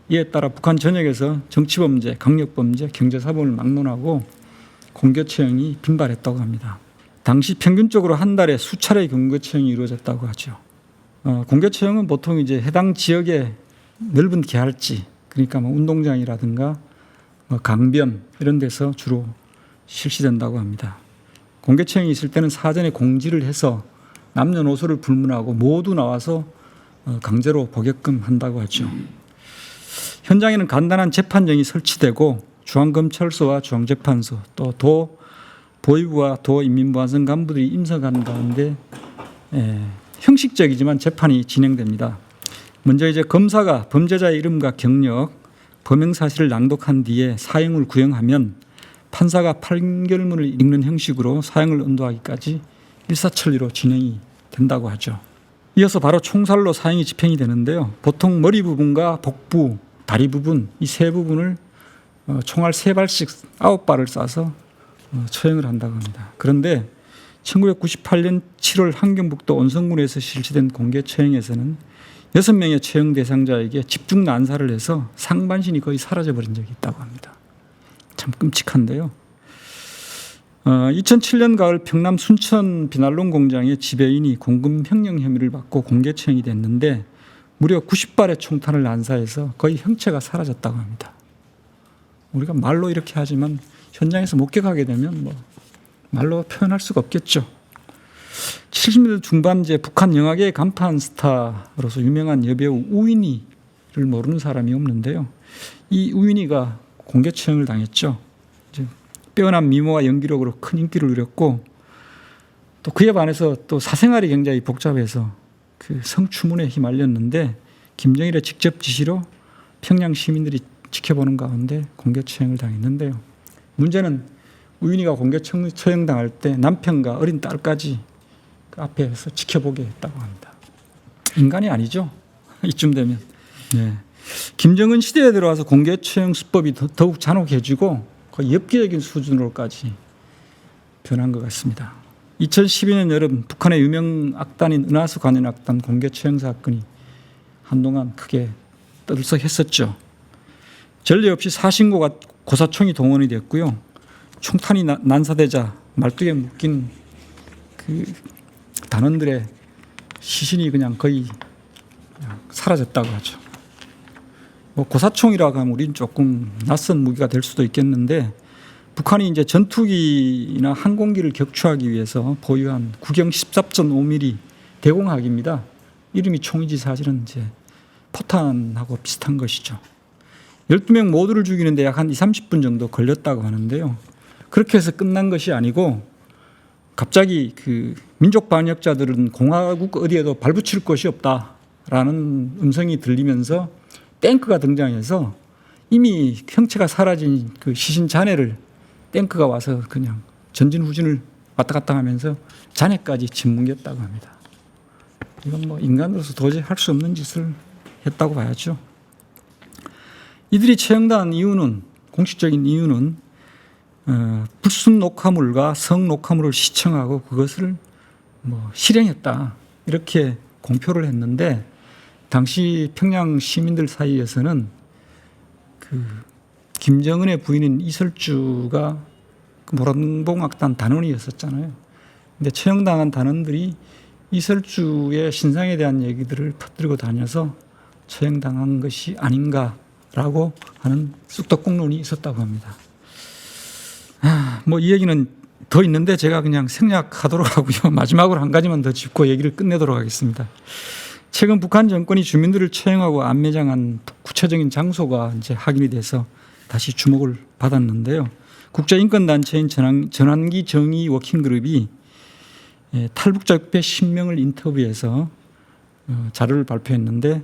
이에 따라 북한 전역에서 정치범죄, 강력범죄, 경제사범을 막론하고 공개 처형이 빈발했다고 합니다. 당시 평균적으로 한 달에 수차례 공개 처형이 이루어졌다고 하죠. 공개 처형은 보통 이제 해당 지역의 넓은 계할지, 그러니까 뭐 운동장이라든가 뭐 강변 이런 데서 주로 실시된다고 합니다. 공개 처형이 있을 때는 사전에 공지를 해서 남녀노소를 불문하고 모두 나와서 강제로 보게끔 한다고 하죠. 현장에는 간단한 재판정이 설치되고 중앙검찰서와 중앙재판소 또 도 보위부와 도인민보안성 간부들이 임석한 가운데 형식적이지만 재판이 진행됩니다. 먼저 이제 검사가 범죄자의 이름과 경력, 범행 사실을 낭독한 뒤에 사형을 구형하면 판사가 판결문을 읽는 형식으로 사형을 언도하기까지 일사천리로 진행이 된다고 하죠. 이어서 바로 총살로 사형이 집행이 되는데요. 보통 머리 부분과 복부, 다리 부분 이 세 부분을 총알 3발씩 9발을 쏴서 처형을 한다고 합니다. 그런데 1998년 7월 함경북도 온성군에서 실시된 공개 처형에서는 6명의 처형 대상자에게 집중 난사를 해서 상반신이 거의 사라져버린 적이 있다고 합니다. 참 끔찍한데요. 2007년 가을 평남 순천 비난론 공장의 지배인이 공금 횡령 혐의를 받고 공개 처형이 됐는데 무려 90발의 총탄을 난사해서 거의 형체가 사라졌다고 합니다. 우리가 말로 이렇게 하지만 현장에서 목격하게 되면 뭐 말로 표현할 수가 없겠죠. 70년대 중반 이제 북한 영화계의 간판 스타로서 유명한 여배우 우인희를 모르는 사람이 없는데요. 이 우인희가 공개 처형을 당했죠. 이제 빼어난 미모와 연기력으로 큰 인기를 누렸고 또 그에 반해서 또 사생활이 굉장히 복잡해서 그 성추문에 휘말렸는데 김정일의 직접 지시로 평양 시민들이 지켜보는 가운데 공개 처형을 당했는데요. 문제는 우인희가 공개 처형 당할 때 남편과 어린 딸까지 그 앞에서 지켜보게 했다고 합니다. 인간이 아니죠. 이쯤 되면. 네. 김정은 시대에 들어와서 공개 처형 수법이 더욱 잔혹해지고 거의 엽기적인 수준으로까지 변한 것 같습니다. 2012년 여름 북한의 유명 악단인 은하수 관현악단 공개 처형 사건이 한동안 크게 떠들썩했었죠. 전례 없이 4신고 고사총이 동원이 됐고요. 총탄이 난사되자 말뚝에 묶인 그 단원들의 시신이 그냥 거의 사라졌다고 하죠. 뭐 고사총이라고 하면 우리는 조금 낯선 무기가 될 수도 있겠는데 북한이 이제 전투기나 항공기를 격추하기 위해서 보유한 구경 14.5mm 대공학입니다. 이름이 총이지 사실은 이제 포탄하고 비슷한 것이죠. 12명 모두를 죽이는데 약 한 30분 정도 걸렸다고 하는데요. 그렇게 해서 끝난 것이 아니고 갑자기 그 민족 반역자들은 공화국 어디에도 발붙일 곳이 없다라는 음성이 들리면서 탱크가 등장해서 이미 형체가 사라진 그 시신 잔해를 탱크가 와서 그냥 전진후진을 왔다 갔다 하면서 잔해까지 짓뭉겼다고 합니다. 이건 뭐 인간으로서 도저히 할 수 없는 짓을 했다고 봐야죠. 이들이 처형당한 이유는 공식적인 이유는 불순 녹화물과 성 녹화물을 시청하고 그것을 뭐 실행했다 이렇게 공표를 했는데 당시 평양 시민들 사이에서는 그 김정은의 부인인 이설주가 그 모란봉악단 단원이었었잖아요. 근데 처형당한 단원들이 이설주의 신상에 대한 얘기들을 퍼뜨리고 다녀서 처형당한 것이 아닌가라고 하는 쑥덕공론이 있었다고 합니다. 뭐 이 얘기는 더 있는데 제가 그냥 생략하도록 하고요. 마지막으로 한 가지만 더 짚고 얘기를 끝내도록 하겠습니다. 최근 북한 정권이 주민들을 처형하고 안매장한 구체적인 장소가 이제 확인이 돼서 다시 주목을 받았는데요. 국제인권단체인 전환기 정의 워킹그룹이 탈북자 610명을 인터뷰해서 자료를 발표했는데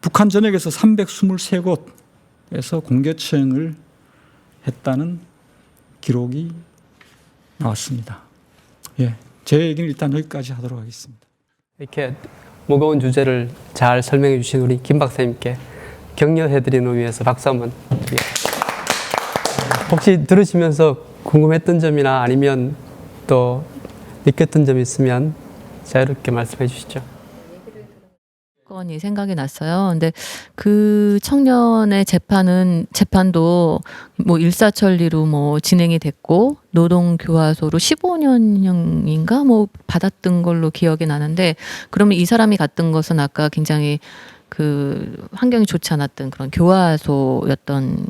북한 전역에서 323곳에서 공개 처형을 했다는 기록이 나왔습니다. 예, 제 얘기는 일단 여기까지 하도록 하겠습니다. 이렇게 무거운 주제를 잘 설명해 주신 우리 김 박사님께 격려해드리는 의미에서 박수 한번 드리겠습니다. 혹시 들으시면서 궁금했던 점이나 아니면 또 느꼈던 점이 있으면 자유롭게 말씀해 주시죠. 건이 생각이 났어요. 근데 그 청년의 재판도 뭐 일사천리로 뭐 진행이 됐고 노동교화소로 15년형인가 뭐 받았던 걸로 기억이 나는데 그러면 이 사람이 갔던 것은 아까 굉장히 그 환경이 좋지 않았던 그런 교화소였던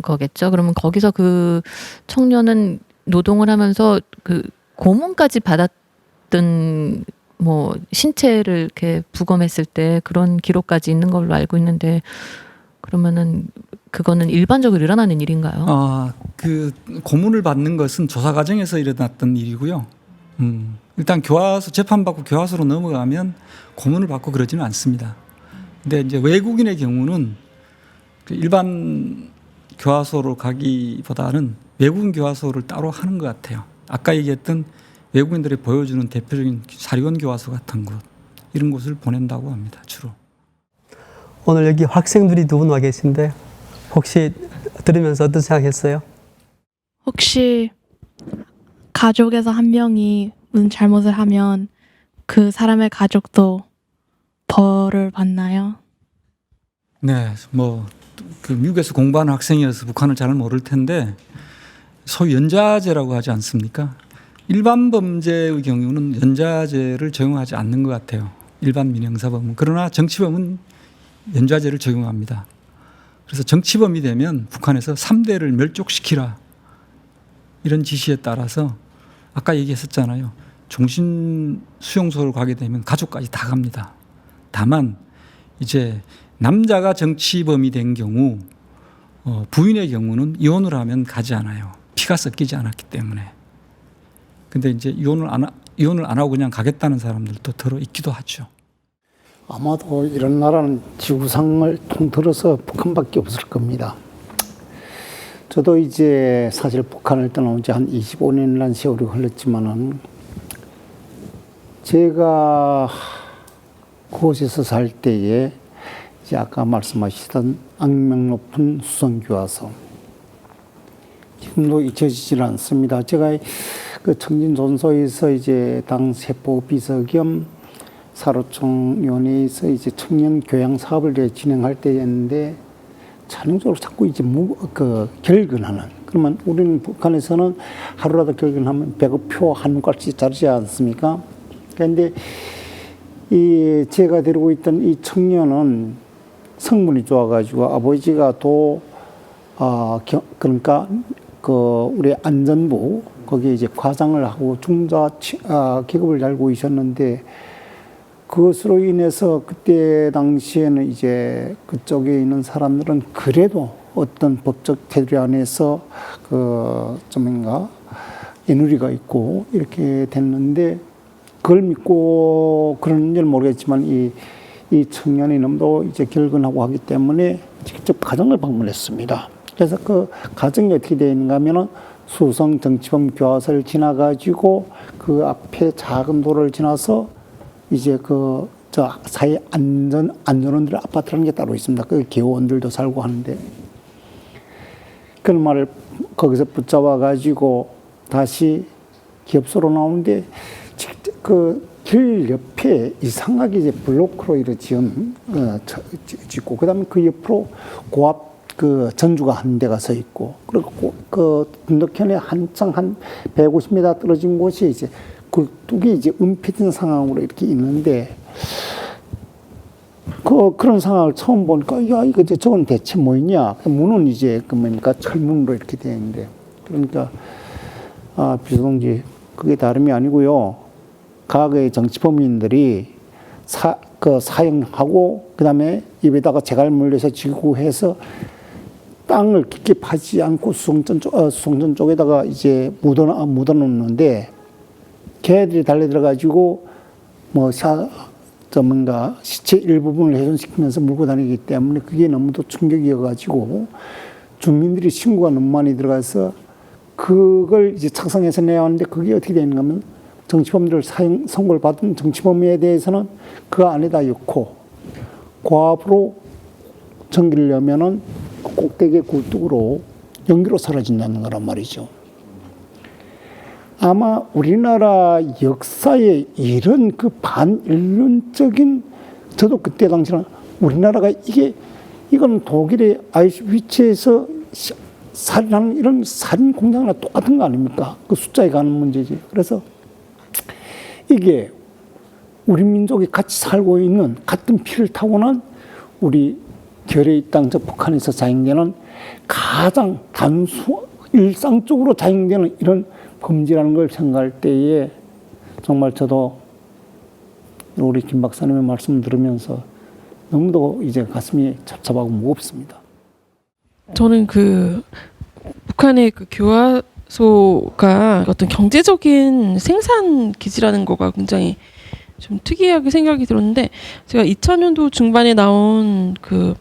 거겠죠. 그러면 거기서 그 청년은 노동을 하면서 그 고문까지 받았던 뭐 신체를 이렇게 부검했을 때 그런 기록까지 있는 걸로 알고 있는데 그러면은 그거는 일반적으로 일어나는 일인가요? 그 고문을 받는 것은 조사 과정에서 일어났던 일이고요. 일단 교화소 재판받고 교화소로 넘어가면 고문을 받고 그러지는 않습니다. 근데 이제 외국인의 경우는 그 일반 교화소로 가기보다는 외국인 교화소를 따로 하는 것 같아요. 아까 얘기했던 외국인들이 보여주는 대표적인 사리원 교화소 같은 곳, 이런 곳을 보낸다고 합니다. 주로. 오늘 여기 학생들이 두 분 와 계신데 혹시 들으면서 어떤 생각했어요? 혹시 가족에서 한 명이 무슨 잘못을 하면 그 사람의 가족도 벌을 받나요? 네, 그 미국에서 공부하는 학생이어서 북한을 잘 모를 텐데 소위 연좌제라고 하지 않습니까? 일반 범죄의 경우는 연좌제를 적용하지 않는 것 같아요. 일반 민형사범은. 그러나 정치범은 연좌제를 적용합니다. 그래서 정치범이 되면 북한에서 3대를 멸족시키라, 이런 지시에 따라서 아까 얘기했었잖아요. 종신 수용소를 가게 되면 가족까지 다 갑니다. 다만 이제 남자가 정치범이 된 경우 부인의 경우는 이혼을 하면 가지 않아요. 피가 섞이지 않았기 때문에. 근데 이제 이혼을 안 하고 그냥 가겠다는 사람들도 들어 있기도 하죠. 아마도 이런 나라는 지구상을 통틀어서 북한밖에 없을 겁니다. 저도 이제 사실 북한을 떠나온 지 한 25년이라는 세월이 흘렀지만은 제가 그곳에서 살 때에 이제 아까 말씀하시던 악명 높은 수성교화소, 지금도 잊혀지질 않습니다. 제가 그 청진존소에서 이제 당 세포 비서 겸 사로총위원회에서 이제 청년 교양 사업을 진행할 때였는데 전형적으로 자꾸 이제 결근하는. 그러면 우리는 북한에서는 하루라도 결근하면 배급표 한 꼴씩 자르지 않습니까? 그런데 제가 데리고 있던 이 청년은 성분이 좋아가지고 아버지가 그러니까 우리 안전부 거기에 이제 과장을 하고 중자 계급을 달고 있었는데 그것으로 인해서 그때 당시에는 이제 그쪽에 있는 사람들은 그래도 어떤 법적 테두리 안에서 애누리가 있고 이렇게 됐는데 그걸 믿고 그런지는 모르겠지만 이 청년이 너무도 이제 결근하고 하기 때문에 직접 가정을 방문했습니다. 그래서 그 가정이 어떻게 되어 있는가 하면은 수성 정치범 교화소를 지나가지고 그 앞에 작은 도로를 지나서 이제 사회 안전원들 아파트라는 게 따로 있습니다. 그 개원들도 살고 하는데 그런 말을 거기서 붙잡아 가지고 다시 기업소로 나오는데 길 옆에 이상하게 이제 블로크로 이렇게 짓고 그다음에 그 옆으로 고압 전주가 한 대가 서 있고 그리고 그 건너편에 한창 한 150m 떨어진 곳이 이제 굴뚝이 이제 은폐된 상황으로 이렇게 있는데 그런 상황을 처음 보니까 야 이거 저건 대체 뭐냐? 문은 이제 뭡니까 철문으로 이렇게 되어 있는데 그러니까 비서동지 그게 다름이 아니고요. 과거의 정치범인들이 사형하고 그다음에 입에다가 재갈 물려서 지구해서 땅을 깊게 파지 않고 수송전 쪽에다가 이제 묻어놓는데 걔들이 달려들어가지고 시체 일부분을 훼손시키면서 물고 다니기 때문에 그게 너무도 충격이어가지고 주민들이 신고가 너무 많이 들어가서 그걸 이제 착성해서 내야 하는데 그게 어떻게 되는가 하면 정치범들 사형 선고를 받은 정치범에 대해서는 그 안에다 넣고 고압으로 전기려면은 꼭대기 굴뚝으로 연기로 사라진다는 거란 말이죠. 아마 우리나라 역사에 이런 반인륜적인 저도 그때 당시는 우리나라가 이건 독일의 아이슈비츠에서 살인하는 이런 살인 공장이나 똑같은 거 아닙니까? 그 숫자에 가는 문제지. 그래서 이게 우리 민족이 같이 살고 있는 같은 피를 타고난 우리 결의 땅 저 북한에서 자행되는 가장 일상적으로 자행되는 이런 범죄라는 걸 생각할 때에 정말 저도 우리 김 박사님의 말씀 들으면서 너무도 이제 가슴이 찹찹하고 무겁습니다. 저는 그 북한의 그 교화소가 어떤 경제적인 생산 기지라는 거가 굉장히 좀 특이하게 생각이 들었는데, 제가 2000년도 중반에 나온 그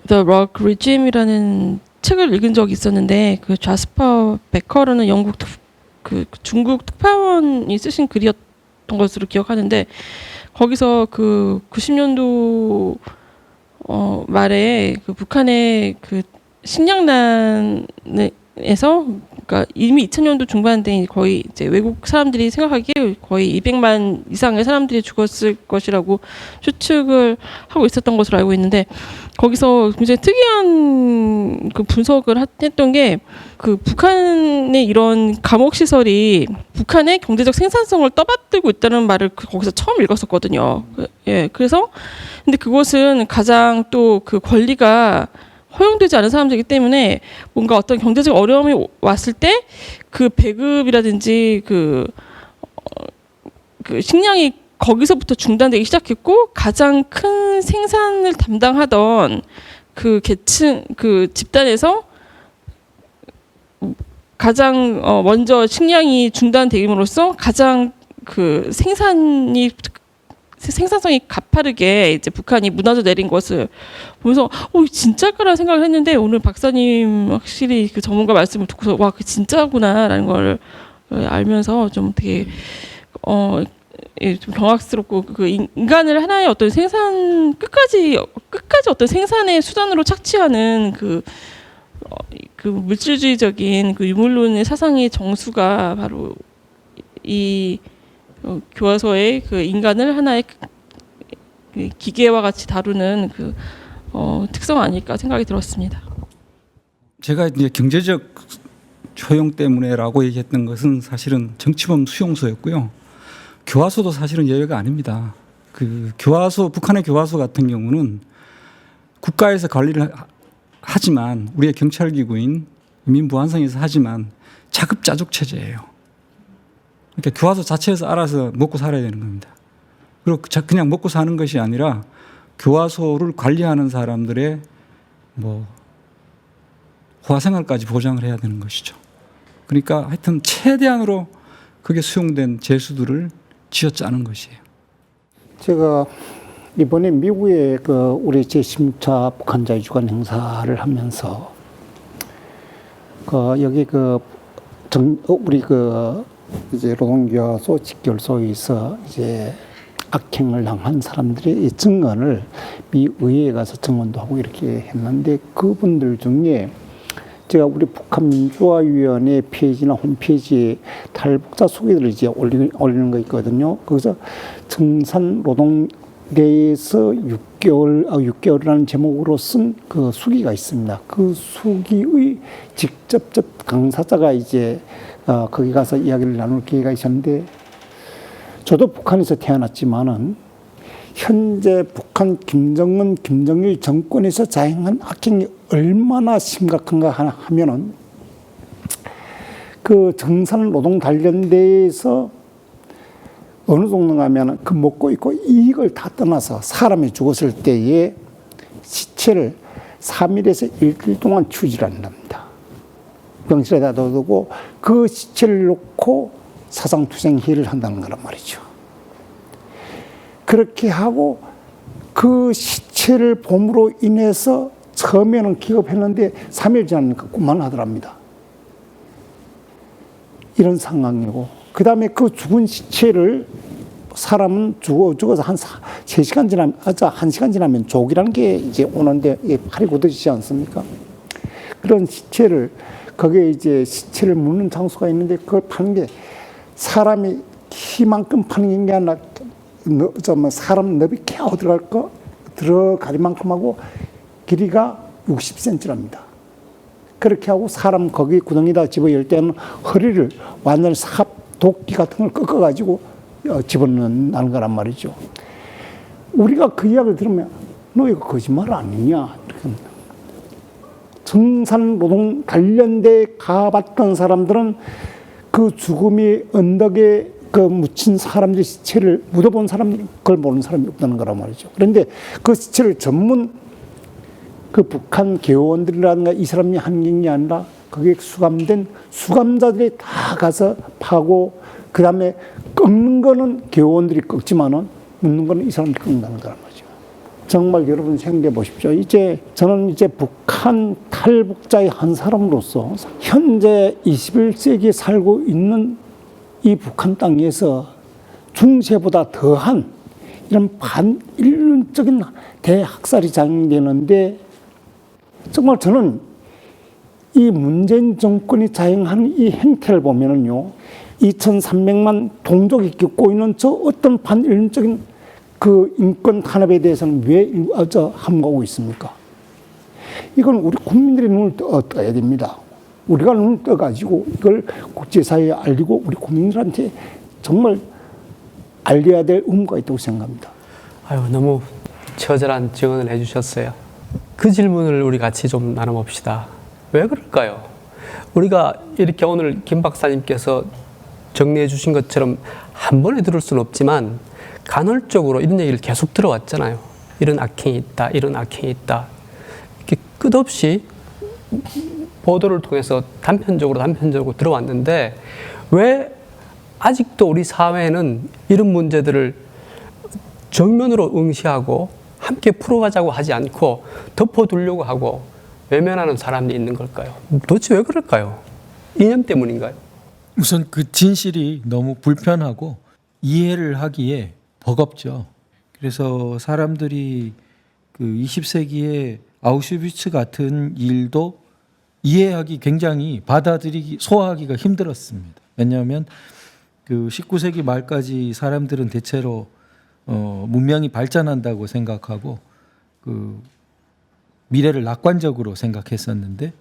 The Rock Regime이라는 책을 읽은 적이 있었는데, 그 좌스퍼 베커라는 중국 특파원이 쓰신 글이었던 것으로 기억하는데, 거기서 그 90년도 말에 그 북한의 그 식량난에서, 그러니까 이미 2000년도 중반대 거의 이제 외국 사람들이 생각하기에 거의 200만 이상의 사람들이 죽었을 것이라고 추측을 하고 있었던 것으로 알고 있는데, 거기서 굉장히 특이한 그 분석을 했던 게, 그 북한의 이런 감옥 시설이 북한의 경제적 생산성을 떠받들고 있다는 말을 거기서 처음 읽었었거든요. 예, 그래서 근데 그것은 가장 또 그 권리가 허용되지 않은 사람들이기 때문에 뭔가 어떤 경제적 어려움이 왔을 때 그 배급이라든지 그 식량이 거기서부터 중단되기 시작했고, 가장 큰 생산을 담당하던 그 계층, 그 집단에서 가장 먼저 식량이 중단됨으로써 가장 그 생산성이 가파르게 이제 북한이 무너져 내린 것을 보면서 진짜일까라는 생각을 했는데, 오늘 박사님 확실히 그 전문가 말씀을 듣고서 와, 그 진짜구나라는 걸 알면서 좀 되게 좀 경악스럽고, 그 인간을 하나의 어떤 끝까지 어떤 생산의 수단으로 착취하는 그 물질주의적인 그 유물론의 사상의 정수가 바로 이 교화소의 그 인간을 하나의 그 기계와 같이 다루는 그 특성 아닐까 생각이 들었습니다. 제가 이제 경제적 효용 때문에라고 얘기했던 것은 사실은 정치범 수용소였고요. 교화소도 사실은 예외가 아닙니다. 그 교화소, 북한의 교화소 같은 경우는 국가에서 관리를 하지만, 우리의 경찰기구인 민부안성에서 하지만 자급자족 체제예요. 그러니까 교화소 자체에서 알아서 먹고 살아야 되는 겁니다. 그리고 그냥 먹고 사는 것이 아니라 교화소를 관리하는 사람들의 호화생활까지 보장을 해야 되는 것이죠. 그러니까 하여튼 최대한으로 그게 수용된 제수들을 쥐어짜는 것이에요. 제가 이번에 미국에 그 우리 제16차 북한 자유주간 행사를 하면서 여기 우리 이제 노동교화소 직결소에서 이제 악행을 당한 사람들의 이 증언을 미 의회에 가서 증언도 하고 이렇게 했는데, 그분들 중에 제가 우리 북한민주화위원회 페이지나 홈페이지에 탈북자 소개들을 이제 올리는 거 있거든요. 거기서 정산 노동대에서 6개월이라는 제목으로 쓴 그 수기가 있습니다. 그 수기의 직접적 강사자가 이제 거기 가서 이야기를 나눌 기회가 있었는데, 저도 북한에서 태어났지만은 현재 북한 김정은, 김정일 정권에서 자행한 악행이 얼마나 심각한가 하면은, 그 정산 노동 단련대에서 어느 정도 하면은 그 먹고 있고 이익을 다 떠나서 사람이 죽었을 때에 시체를 3일에서 1일 동안 추질한답니다. 병실에다 넣어두고 그 시체를 놓고 사상투쟁회를 한다는 거란 말이죠. 그렇게 하고 그 시체를 봄으로 인해서 처음에는 기겁했는데 3일 지나니까 그만하더랍니다. 이런 상황이고, 그 다음에 그 죽은 시체를 사람은 죽어서 한 3시간 지나면, 1시간 지나면 족이라는 게 이제 오는데 팔이 굳어지지 않습니까? 그런 시체를, 거기에 이제 시체를 묻는 장소가 있는데, 그걸 파는 게 사람이 키만큼 파는 게 아니라 사람 너비 겨우 들어갈 만큼 하고 길이가 60cm랍니다. 그렇게 하고 사람 거기 구덩이다 집어 열 때는 허리를 완전히 도끼 같은 걸 꺾어가지고 집어넣는 거란 말이죠. 우리가 그 이야기를 들으면 너 이거 거짓말 아니냐? 정산 노동 단련대에 가봤던 사람들은 그 죽음이 언덕에 그 묻힌 사람들의 시체를 묻어본 사람들은 그걸 모르는 사람이 없다는 거란 말이죠. 그런데 그 시체를 전문 그 북한 개원들이라든가 이 사람이 한 게 아니라 거기에 수감된 수감자들이 다 가서 파고 그 다음에 꺾는 거는 개원들이 꺾지만은 묻는 거는 이 사람들이 꺾는다는 거란 말이죠. 정말 여러분 생각해 보십시오. 이제 저는 이제 북한 탈북자의 한 사람으로서 현재 21세기에 살고 있는 이 북한 땅에서 중세보다 더한 이런 반인륜적인 대학살이 장행되는데 정말 저는 이 문재인 정권이 자행하는 이 행태를 보면은요, 2,300만 동족이 겪고 있는 저 어떤 반인륜적인 그 인권 탄압에 대해서는 왜 함구하고 있습니까? 이건 우리 국민들의 눈을 떠야 됩니다. 우리가 눈을 떠가지고 이걸 국제사회에 알리고 우리 국민들한테 정말 알려야 될 의무가 있다고 생각합니다. 아유, 너무 처절한 증언을 해주셨어요. 그 질문을 우리 같이 좀 나눠봅시다. 왜 그럴까요? 우리가 이렇게 오늘 김 박사님께서 정리해 주신 것처럼 한 번에 들을 수는 없지만 간헐적으로 이런 얘기를 계속 들어왔잖아요. 이런 악행이 있다, 이런 악행이 있다. 이렇게 끝없이 보도를 통해서 단편적으로 들어왔는데 왜 아직도 우리 사회는 이런 문제들을 정면으로 응시하고 함께 풀어가자고 하지 않고 덮어두려고 하고 외면하는 사람이 있는 걸까요? 도대체 왜 그럴까요? 이념 때문인가요? 우선 그 진실이 너무 불편하고 이해를 하기에 버겁죠. 그래서 사람들이 그 20세기에 아우슈비츠 같은 일도 이해하기 굉장히 받아들이기 소화하기가 힘들었습니다. 왜냐하면 그 19세기 말까지 사람들은 대체로 문명이 발전한다고 생각하고 그 미래를 낙관적으로 생각했었는데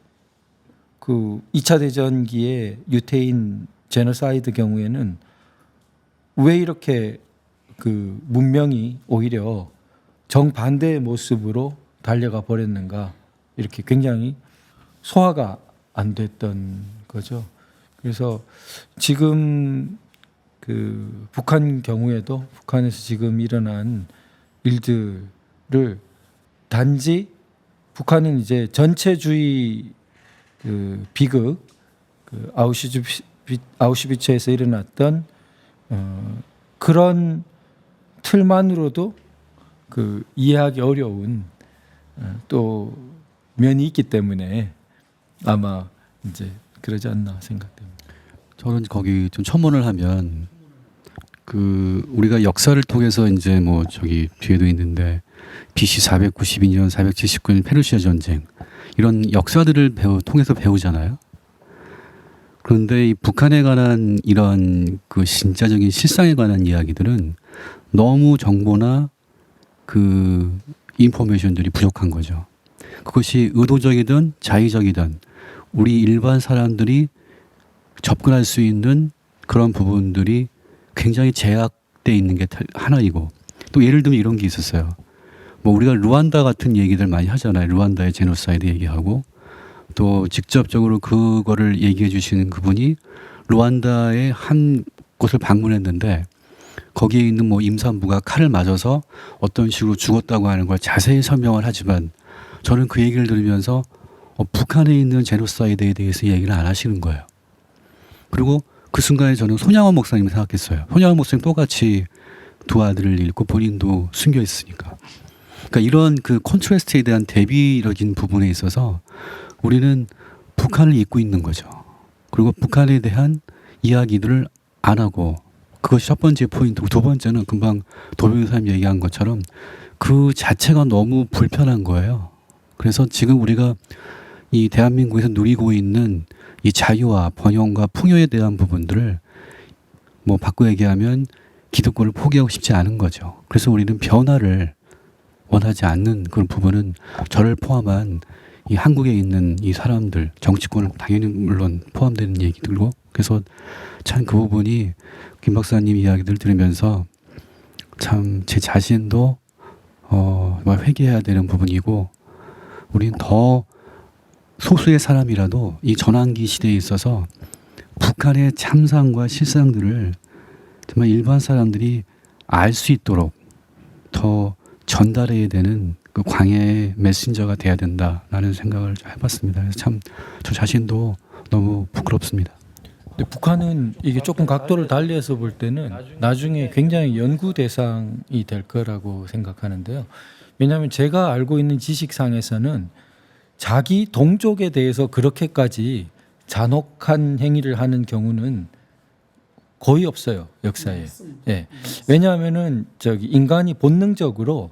그 2차 대전기에 유태인 제노사이드 경우에는 왜 이렇게 그 문명이 오히려 정반대의 모습으로 달려가 버렸는가 이렇게 굉장히 소화가 안 됐던 거죠. 그래서 지금 그 북한 경우에도 북한에서 지금 일어난 일들을 단지 북한은 이제 전체주의 그 비극 그 아우슈비츠에서 일어났던 그런 틀만으로도 그 이해하기 어려운 또 면이 있기 때문에 아마 이제 그러지 않나 생각됩니다. 저는 거기 좀 첨언을 하면 그 우리가 역사를 통해서 이제 뭐 저기 뒤에도 있는데 BC 492년, 479년 페르시아 전쟁 이런 역사들을 통해서 배우잖아요. 그런데 이 북한에 관한 이런 그 진짜적인 실상에 관한 이야기들은 너무 정보나 그 인포메이션들이 부족한 거죠. 그것이 의도적이든 자의적이든 우리 일반 사람들이 접근할 수 있는 그런 부분들이 굉장히 제약돼 있는 게 하나이고 또 예를 들면 이런 게 있었어요. 뭐 우리가 루안다 같은 얘기들 많이 하잖아요. 루안다의 제노사이드 얘기하고 또 직접적으로 그거를 얘기해 주시는 그분이 루안다의 한 곳을 방문했는데 거기에 있는 뭐 임산부가 칼을 맞아서 어떤 식으로 죽었다고 하는 걸 자세히 설명을 하지만 저는 그 얘기를 들으면서 북한에 있는 제노사이드에 대해서 얘기를 안 하시는 거예요. 그리고 그 순간에 저는 손양원 목사님을 생각했어요. 손양원 목사님 똑같이 두 아들을 잃고 본인도 숨겨 있으니까. 그러니까 이런 그 컨트라스트에 대한 대비적인 부분에 있어서 우리는 북한을 잊고 있는 거죠. 그리고 북한에 대한 이야기들을 안 하고 그것이 첫 번째 포인트고 두 번째는 금방 도변호사님 얘기한 것처럼 그 자체가 너무 불편한 거예요. 그래서 지금 우리가 이 대한민국에서 누리고 있는 이 자유와 번영과 풍요에 대한 부분들을 뭐 바꿔 얘기하면 기득권을 포기하고 싶지 않은 거죠. 그래서 우리는 변화를 원하지 않는 그런 부분은 저를 포함한 이 한국에 있는 이 사람들, 정치권은 당연히 물론 포함되는 얘기들고 그래서 참 그 부분이 김 박사님 이야기들 들으면서 참 제 자신도 정말 회개해야 되는 부분이고 우린 더 소수의 사람이라도 이 전환기 시대에 있어서 북한의 참상과 실상들을 정말 일반 사람들이 알 수 있도록 더 전달해야 되는 그 광해의 메신저가 돼야 된다라는 생각을 좀 해봤습니다. 그래서 참 저 자신도 너무 부끄럽습니다. 근데 북한은 이게 조금 각도를 달리해서 볼 때는 나중에 굉장히 연구 대상이 될 거라고 생각하는데요. 왜냐하면 제가 알고 있는 지식상에서는 자기 동족에 대해서 그렇게까지 잔혹한 행위를 하는 경우는 거의 없어요, 역사에. 예. 왜냐하면은 저기 인간이 본능적으로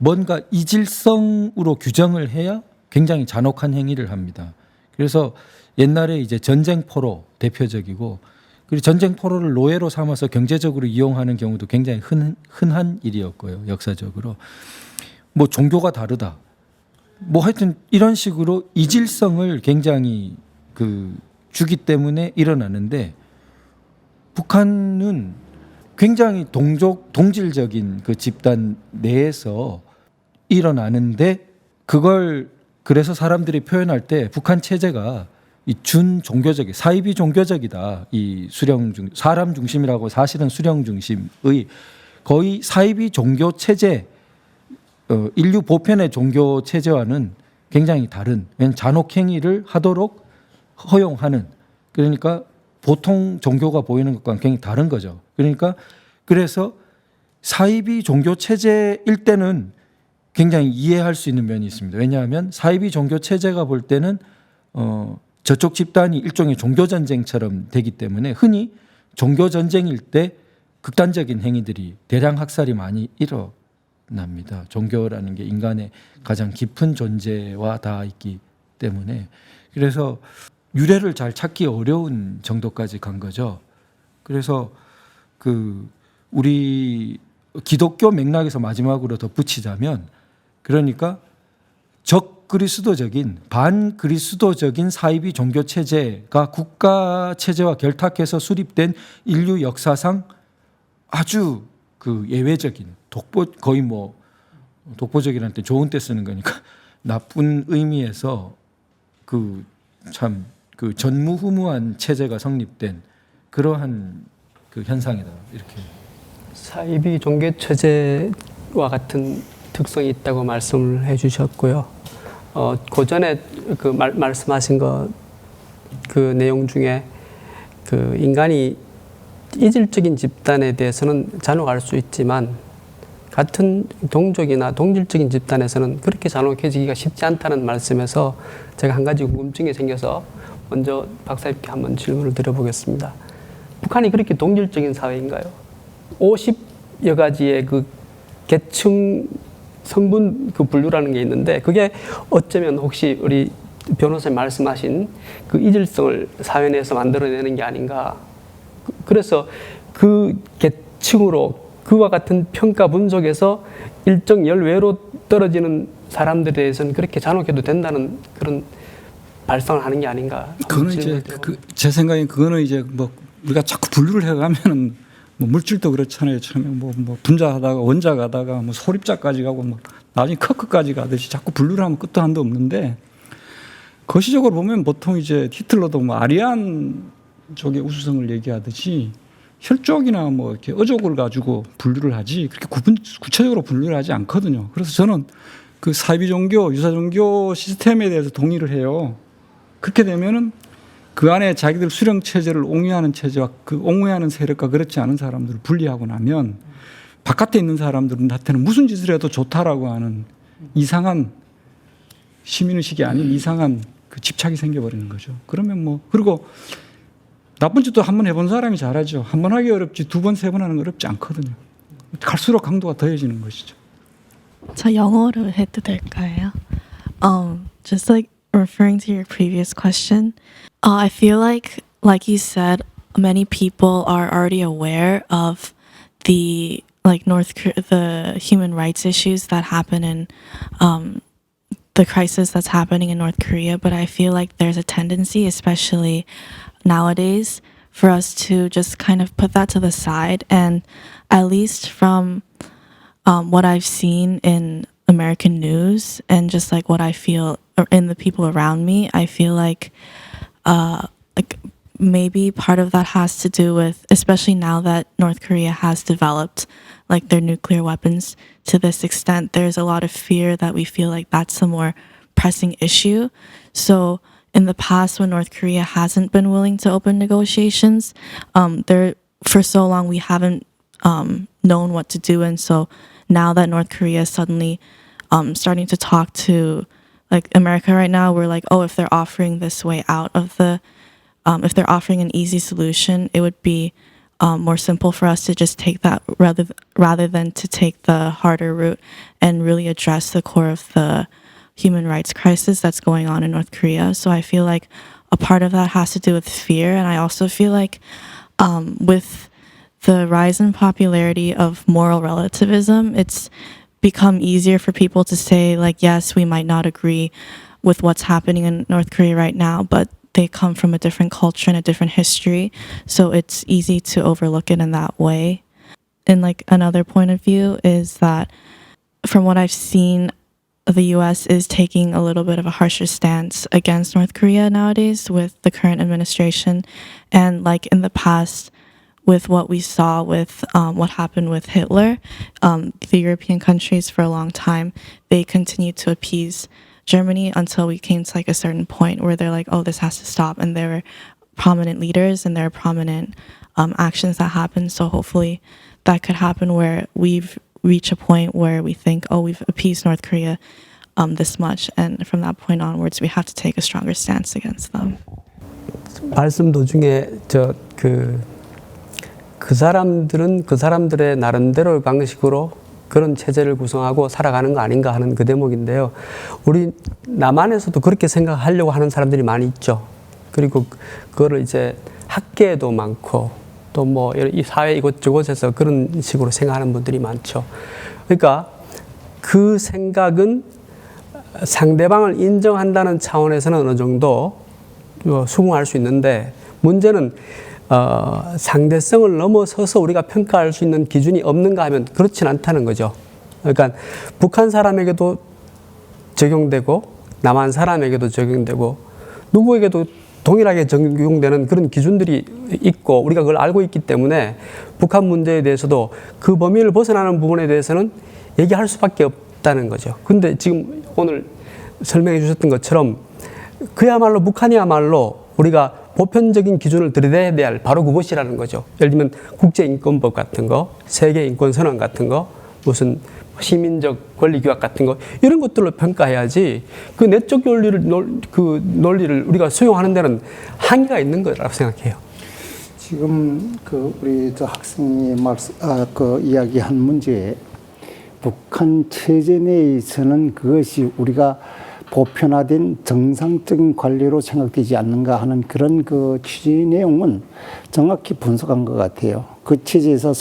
뭔가 이질성으로 규정을 해야 굉장히 잔혹한 행위를 합니다. 그래서 옛날에 이제 전쟁포로 대표적이고, 그리고 전쟁포로를 노예로 삼아서 경제적으로 이용하는 경우도 굉장히 흔한 일이었고요, 역사적으로. 뭐 종교가 다르다. 뭐 하여튼 이런 식으로 이질성을 굉장히 주기 때문에 일어나는데, 북한은 굉장히 동질적인 그 집단 내에서 일어나는데, 그걸 그래서 사람들이 표현할 때 북한 체제가 이 준종교적이 사이비 종교적이다. 이 사람 중심이라고 사실은 수령 중심의 거의 사이비 종교 체제, 인류 보편의 종교 체제와는 굉장히 다른, 잔혹 행위를 하도록 허용하는, 그러니까 보통 종교가 보이는 것과는 굉장히 다른 거죠. 그러니까 그래서 사이비 종교 체제일 때는 굉장히 이해할 수 있는 면이 있습니다. 왜냐하면 사이비 종교 체제가 볼 때는 저쪽 집단이 일종의 종교 전쟁처럼 되기 때문에 흔히 종교 전쟁일 때 극단적인 행위들이, 대량 학살이 많이 일어납니다. 종교라는 게 인간의 가장 깊은 존재와 닿아 있기 때문에. 그래서 유래를 잘 찾기 어려운 정도까지 간 거죠. 그래서 우리 기독교 맥락에서 마지막으로 덧붙이자면, 그러니까 적그리스도적인 반그리스도적인 사이비 종교 체제가 국가 체제와 결탁해서 수립된 인류 역사상 아주 예외적인 거의 뭐 독보적이라는 때 좋은 때 쓰는 거니까 나쁜 의미에서 참 전무후무한 체제가 성립된 그러한 현상이다, 이렇게. 사이비 종교 체제와 같은 특성이 있다고 말씀을 해주셨고요. 고전에 말씀하신 그 내용 중에 인간이 이질적인 집단에 대해서는 잔혹할 수 있지만 같은 동족이나 동질적인 집단에서는 그렇게 잔혹해지기가 쉽지 않다는 말씀에서 제가 한 가지 궁금증이 생겨서 먼저 박사님께 한번 질문을 드려보겠습니다. 북한이 그렇게 동질적인 사회인가요? 50여 가지의 계층 성분 분류라는 게 있는데, 그게 어쩌면 혹시 우리 변호사님 말씀하신 이질성을 사회 내에서 만들어내는 게 아닌가. 그래서 그 계층으로 그와 같은 평가 분석에서 일정 열외로 떨어지는 사람들에 대해서는 그렇게 잔혹해도 된다는 그런 발상을 하는 게 아닌가. 그거는 이제 제 생각엔 그거는 이제 뭐 우리가 자꾸 분류를 해가면은 뭐 물질도 그렇잖아요. 처음에 뭐 분자하다가 원자가다가 뭐 소립자까지 가고 뭐 나중에 커크까지 가듯이 자꾸 분류를 하면 끝도 한도 없는데, 거시적으로 보면 보통 이제 히틀러도 뭐 아리안 쪽의 우수성을 얘기하듯이 혈족이나 뭐 이렇게 어족을 가지고 분류를 하지, 그렇게 구체적으로 분류를 하지 않거든요. 그래서 저는 사이비 종교, 유사 종교 시스템에 대해서 동의를 해요. 그렇게 되면은 그 안에 자기들 수령 체제를 옹호하는 체제와 옹호하는 세력과 그렇지 않은 사람들을 분리하고 나면 바깥에 있는 사람들한테는 무슨 짓을 해도 좋다라고 하는 이상한 시민의식이 아닌 이상한 집착이 생겨버리는 거죠. 그러면 그리고 나쁜 짓도 한 번 해본 사람이 잘하죠. 한 번 하기 어렵지 두 번, 세 번 하는 거 어렵지 않거든요. 갈수록 강도가 더해지는 것이죠. 저 영어로 해도 될까요? Just like referring to your previous question, I feel like you said, many people are already aware of the the human rights issues that happen in the crisis that's happening in North Korea. But I feel like there's a tendency, especially nowadays, for us to just kind of put that to the side. And at least from what I've seen in American news and just like what I feel in the people around me, I feel like maybe part of that has to do with, especially now that North Korea has developed like their nuclear weapons to this extent, there's a lot of fear that we feel like that's a more pressing issue. So in the past, when North Korea hasn't been willing to open negotiations, there for so long we haven't known what to do, and so now that North Korea is suddenly starting to talk to like America right now, we're like, oh, if they're offering this way out of the, if they're offering an easy solution, it would be more simple for us to just take that rather than to take the harder route and really address the core of the human rights crisis that's going on in North Korea. So I feel like a part of that has to do with fear, and I also feel like with the rise in popularity of moral relativism, it's become easier for people to say, like, yes, we might not agree with what's happening in North Korea right now, but they come from a different culture and a different history, so it's easy to overlook it in that way. And like another point of view is that from what I've seen, the US is taking a little bit of a harsher stance against North Korea nowadays with the current administration. And like in the past, with what we saw with what happened with Hitler, the European countries for a long time, they continued to appease Germany until we came to like a certain point where they're like, oh, this has to stop. And there were prominent leaders and there are prominent actions that happened. So hopefully that could happen where we've reached a point where we think, oh, we've appeased North Korea this much. And from that point onwards, we have to take a stronger stance against them. 말씀 도중에 그 사람들은 그 사람들의 나름대로의 방식으로 그런 체제를 구성하고 살아가는 거 아닌가 하는 그 대목인데요. 우리 남한에서도 그렇게 생각하려고 하는 사람들이 많이 있죠. 그리고 그거를 이제 학계에도 많고 또 뭐 이 사회 이곳저곳에서 그런 식으로 생각하는 분들이 많죠. 그러니까 그 생각은 상대방을 인정한다는 차원에서는 어느 정도 수긍할 수 있는데, 문제는 상대성을 넘어서서 우리가 평가할 수 있는 기준이 없는가 하면 그렇진 않다는 거죠. 그러니까 북한 사람에게도 적용되고 남한 사람에게도 적용되고 누구에게도 동일하게 적용되는 그런 기준들이 있고 우리가 그걸 알고 있기 때문에 북한 문제에 대해서도 그 범위를 벗어나는 부분에 대해서는 얘기할 수밖에 없다는 거죠. 근데 지금 오늘 설명해 주셨던 것처럼 그야말로 북한이야말로 우리가 보편적인 기준을 들여대야 될 바로 그것이라는 거죠. 예를 들면 국제인권법 같은 거, 세계인권선언 같은 거, 무슨 시민적 권리규약 같은 거, 이런 것들로 평가해야지 그 내적 논리를 우리가 수용하는 데는 한계가 있는 거라고 생각해요. 지금 우리 학생이 이야기한 문제에 북한 체제 내에서는 그것이 우리가 보편화된 정상적인 관리로 생각되지 않는가 하는 그런 그 취지 내용은 정확히 분석한 것 같아요. 그 체제에서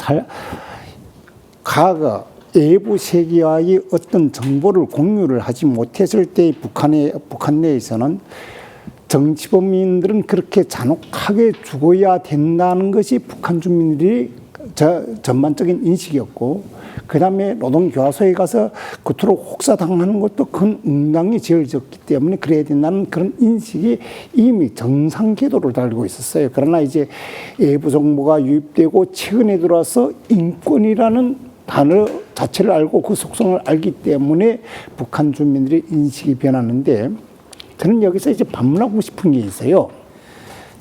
과거 외부 세계와의 어떤 정보를 공유를 하지 못했을 때 북한 내에서는 정치범인들은 그렇게 잔혹하게 죽어야 된다는 것이 북한 주민들이 전반적인 인식이었고, 그 다음에 노동교화소에 가서 그토록 혹사당하는 것도 큰 응당이 지어졌기 때문에 그래야 된다는 그런 인식이 이미 정상 궤도를 달고 있었어요. 그러나 이제 외부 정보가 유입되고 최근에 들어와서 인권이라는 단어 자체를 알고 그 속성을 알기 때문에 북한 주민들의 인식이 변하는데, 저는 여기서 이제 반문하고 싶은 게 있어요.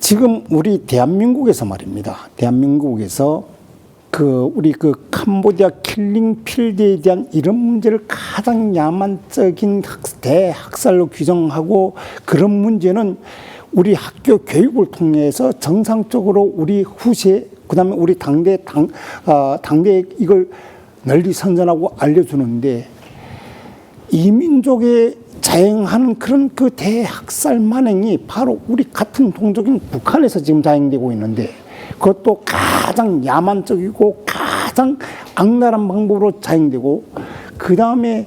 지금 우리 대한민국에서 말입니다. 대한민국에서 우리 캄보디아 킬링 필드에 대한 이런 문제를 가장 야만적인 대학살로 규정하고, 그런 문제는 우리 학교 교육을 통해서 정상적으로 우리 후세, 그 다음에 우리 당대에 이걸 널리 선전하고 알려주는데, 이민족에 자행하는 그런 그 대학살 만행이 바로 우리 같은 동족인 북한에서 지금 자행되고 있는데, 그것도 가장 야만적이고 가장 악랄한 방법으로 자행되고, 그 다음에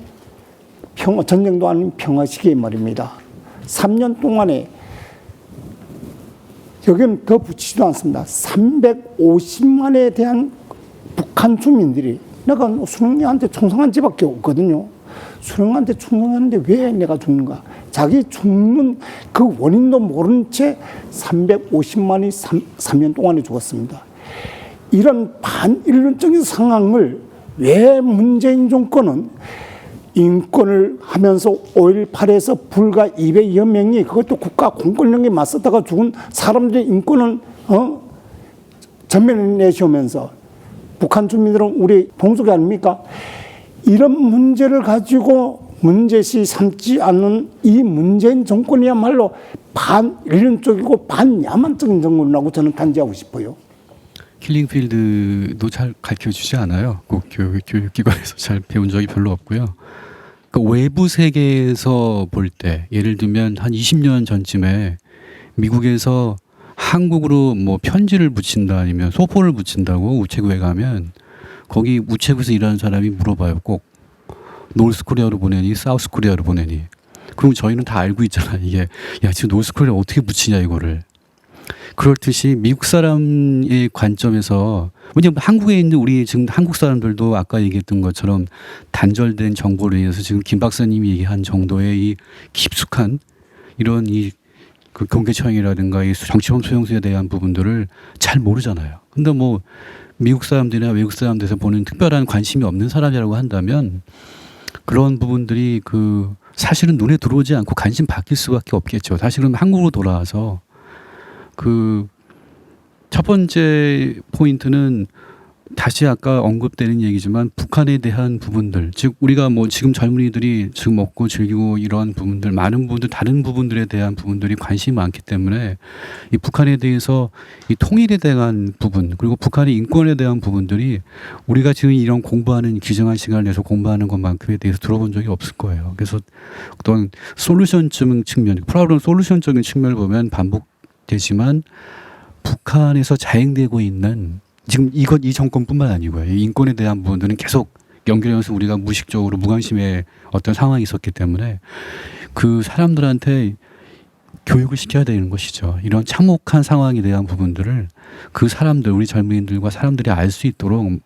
전쟁도 아닌 평화 시기에 말입니다. 3년 동안에, 여기는 더 붙이지도 않습니다. 350만에 대한 북한 주민들이, 내가 수능이한테 충성한 지밖에 없거든요. 수능한테 충성하는데 왜 내가 죽는가? 자기 죽는 그 원인도 모른 채 350만이 3년 동안에 죽었습니다. 이런 반인륜적인 상황을 왜 문재인 정권은 인권을 하면서 5.18에서 불과 200여 명이 그것도 국가 공권력에 맞섰다가 죽은 사람들의 인권을 전면에 내세우면서 북한 주민들은 우리 동족이 아닙니까? 이런 문제를 가지고 문제시 삼지 않는 이 문재인 정권이야말로 반인륜적이고 반야만적인 정권이라고 저는 단지하고 싶어요. 킬링필드도 잘 가르쳐주지 않아요. 꼭 교육기관에서 잘 배운 적이 별로 없고요. 그러니까 외부 세계에서 볼 때 예를 들면 한 20년 전쯤에 미국에서 한국으로 뭐 편지를 붙인다 아니면 소포를 붙인다고 우체국에 가면 거기 우체국에서 일하는 사람이 물어봐요. 꼭 노스코리아로 보내니 사우스코리아로 보내니. 그럼 저희는 다 알고 있잖아. 이게 야 지금 노스코리아 어떻게 붙이냐 이거를. 그렇듯이 미국 사람의 관점에서 왜냐면 한국에 있는 우리 지금 한국 사람들도 아까 얘기했던 것처럼 단절된 정보로 인해서 지금 김 박사님이 얘기한 정도의 이 깊숙한 이런 그 경계처형이라든가 이 정치범 수용소에 대한 부분들을 잘 모르잖아요. 근데 뭐 미국 사람들이나 외국 사람들에서 보는 특별한 관심이 없는 사람이라고 한다면 그런 부분들이 그 사실은 눈에 들어오지 않고 관심 바뀔 수밖에 없겠죠. 사실은 한국으로 돌아와서 그 첫 번째 포인트는 다시 아까 언급되는 얘기지만 북한에 대한 부분들, 즉 우리가 뭐 지금 젊은이들이 지금 먹고 즐기고 이러한 부분들, 많은 부분들, 다른 부분들에 대한 부분들이 관심이 많기 때문에 이 북한에 대해서 이 통일에 대한 부분, 그리고 북한의 인권에 대한 부분들이 우리가 지금 이런 공부하는 기정한 시간을 내서 공부하는 것만큼에 대해서 들어본 적이 없을 거예요. 그래서 어떤 솔루션적인 측면, 프로블럼 솔루션적인 측면을 보면 반복되지만 북한에서 자행되고 있는 지금 이 정권뿐만 아니고요. 이 인권에 대한 부분들은 계속 연결해서 우리가 무의식적으로 무관심의 어떤 상황이 있었기 때문에 그 사람들한테 교육을 시켜야 되는 것이죠. 이런 참혹한 상황에 대한 부분들을 그 사람들, 우리 젊은이들과 사람들이 알 수 있도록